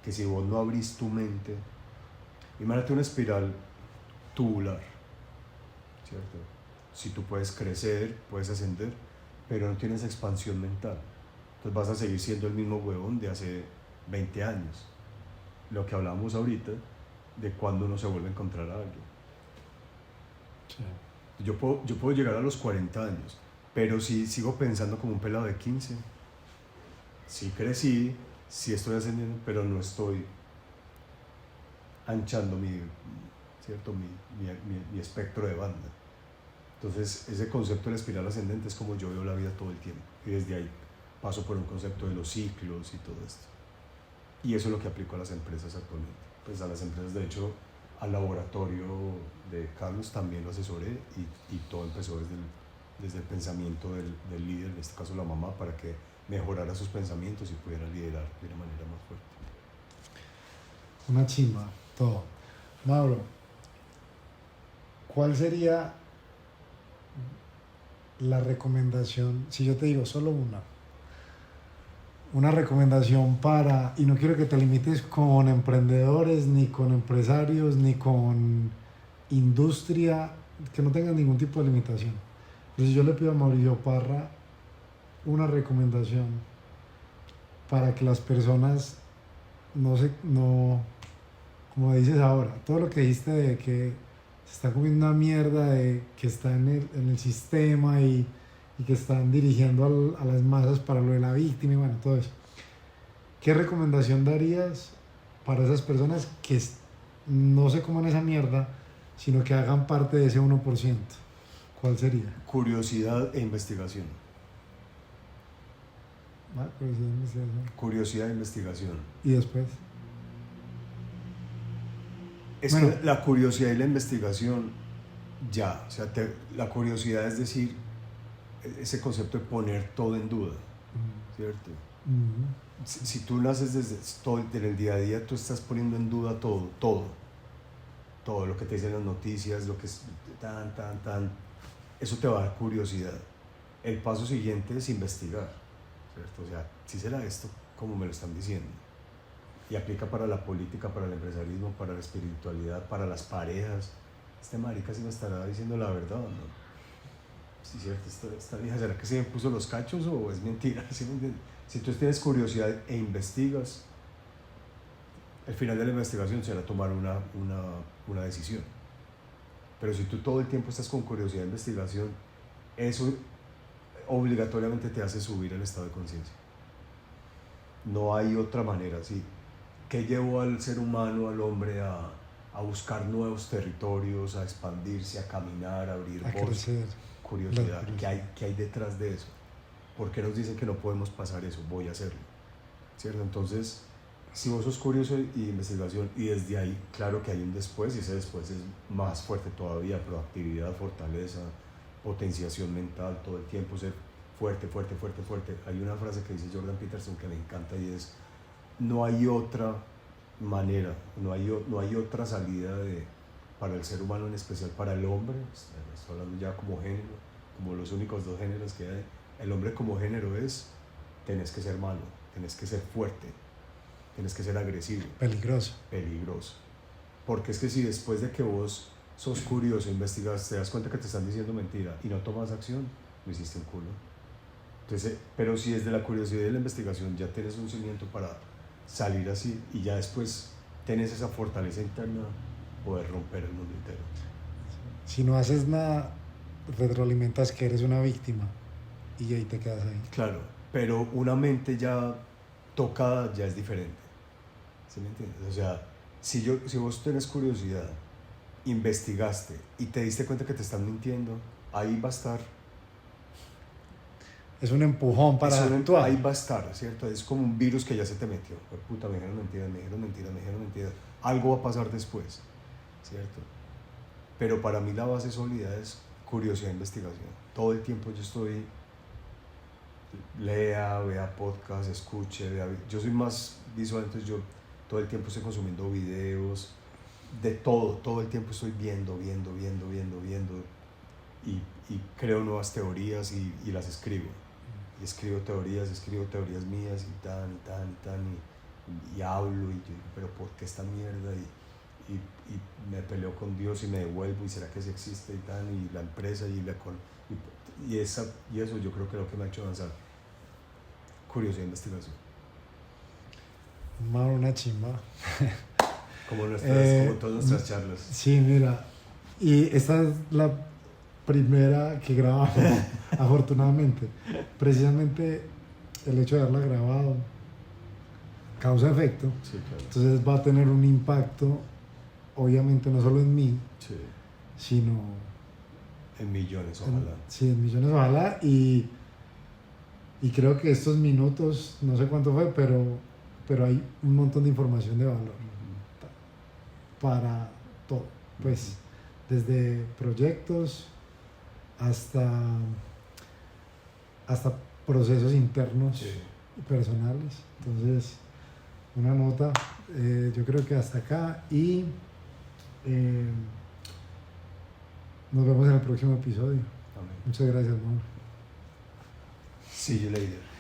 que si vos no abrís tu mente, imagínate una espiral tubular, ¿cierto? Si tú puedes crecer, puedes ascender, pero no tienes expansión mental, entonces vas a seguir siendo el mismo huevón de hace 20 años. Lo que hablamos ahorita de cuando uno se vuelve a encontrar a alguien. Sí. Yo puedo llegar a los 40 años, pero si sigo pensando como un pelado de 15, sí crecí, sí estoy ascendiendo, pero no estoy anchando ¿cierto? mi espectro de banda. Entonces ese concepto de la espiral ascendente es como yo veo la vida todo el tiempo, y desde ahí paso por un concepto de los ciclos y todo esto. Y eso es lo que aplico a las empresas actualmente. Pues a las empresas, de hecho, al laboratorio de Carlos también lo asesoré, y todo empezó desde el pensamiento del líder, en este caso la mamá, para que mejorara sus pensamientos y pudiera liderar de una manera más fuerte. Una chimba, todo. Mauro, ¿cuál sería la recomendación, si yo te digo solo una recomendación para, y no quiero que te limites con emprendedores, ni con empresarios, ni con industria, que no tengan ningún tipo de limitación? Entonces yo le pido a Mauricio Parra una recomendación para que las personas no, como dices ahora, todo lo que dijiste de que se está comiendo una mierda, de que está en el sistema y que están dirigiendo a las masas para lo de la víctima y bueno, todo eso. ¿Qué recomendación darías para esas personas que no se coman esa mierda, sino que hagan parte de ese 1%? ¿Cuál sería? Curiosidad e investigación. Ah, curiosidad e investigación. Curiosidad e investigación. ¿Y después? Es que la curiosidad y la investigación, o sea, la curiosidad es decir, ese concepto de poner todo en duda, ¿cierto? Uh-huh. Si tú naces desde el día a día, tú estás poniendo en duda todo lo que te dicen las noticias, lo que es eso te va a dar curiosidad. El paso siguiente es investigar, ¿cierto? O sea, si será esto como me lo están diciendo. Y aplica para la política, para el empresarismo, para la espiritualidad, para las parejas. Este marica sí me estará diciendo la verdad, ¿no? Sí, cierto, esta vieja, ¿será que se me puso los cachos o es mentira? ¿Sí me entiendes? Si tú tienes curiosidad e investigas, el final de la investigación será tomar una decisión. Pero si tú todo el tiempo estás con curiosidad e investigación, eso obligatoriamente te hace subir el estado de conciencia. No hay otra manera, ¿sí? ¿Qué llevó al ser humano, al hombre, a buscar nuevos territorios, a expandirse, a caminar, a abrir bosques? Curiosidad. ¿Qué hay detrás de eso? ¿Por qué nos dicen que no podemos pasar eso? Voy a hacerlo, ¿cierto? Entonces, si vos sos curioso y investigación, y desde ahí, claro que hay un después, y ese después es más fuerte todavía: proactividad, fortaleza, potenciación mental, todo el tiempo ser fuerte. Hay una frase que dice Jordan Peterson que me encanta, y es: no hay otra manera, no hay otra salida para el ser humano, en especial para el hombre. Estoy hablando ya como género, como los únicos dos géneros que hay. El hombre como género es: tenés que ser malo, tenés que ser fuerte, tenés que ser agresivo, peligroso. Porque es que si después de que vos sos curioso, investigas, te das cuenta que te están diciendo mentira y no tomas acción, no hiciste un culo. Entonces, pero si desde la curiosidad y la investigación ya tienes un cimiento para salir así, y ya después tienes esa fortaleza interna, poder romper el mundo entero. Si no haces nada, retroalimentas que eres una víctima y ahí te quedas ahí. Claro, pero una mente ya tocada ya es diferente, ¿sí me entiendes? O sea, si vos tenés curiosidad, investigaste y te diste cuenta que te están mintiendo, ahí va a estar. Es un empujón para actuar. Ahí va a estar, ¿cierto? Es como un virus que ya se te metió. Puta, me dijeron mentira. Algo va a pasar después, ¿cierto? Pero para mí la base sólida es curiosidad e investigación. Todo el tiempo yo estoy lea, vea podcast, escuche, yo soy más visual, entonces yo todo el tiempo estoy consumiendo videos, de todo el tiempo estoy viendo, y creo nuevas teorías y las escribo. Y escribo teorías mías y hablo, y yo digo, pero ¿por qué esta mierda? Y me peleo con Dios y me devuelvo, y será que sí existe y la empresa y eso yo creo que es lo que me ha hecho avanzar. Curiosidad de investigación. Mauro, una chimba. Como todas nuestras charlas. Sí, mira, y esta es la primera que grabamos, afortunadamente. Precisamente el hecho de haberla grabado causa efecto. Sí, claro. Entonces va a tener un impacto, obviamente no solo en mí, Sí. sino En millones, ojalá. sí, en millones, ojalá. Y creo que estos minutos, no sé cuánto fue, pero hay un montón de información de valor para todo. Pues desde proyectos hasta procesos internos Sí. y personales. Entonces, una nota, yo creo que hasta acá, y nos vemos en el próximo episodio. Amén. Muchas gracias, Mauro. See you later.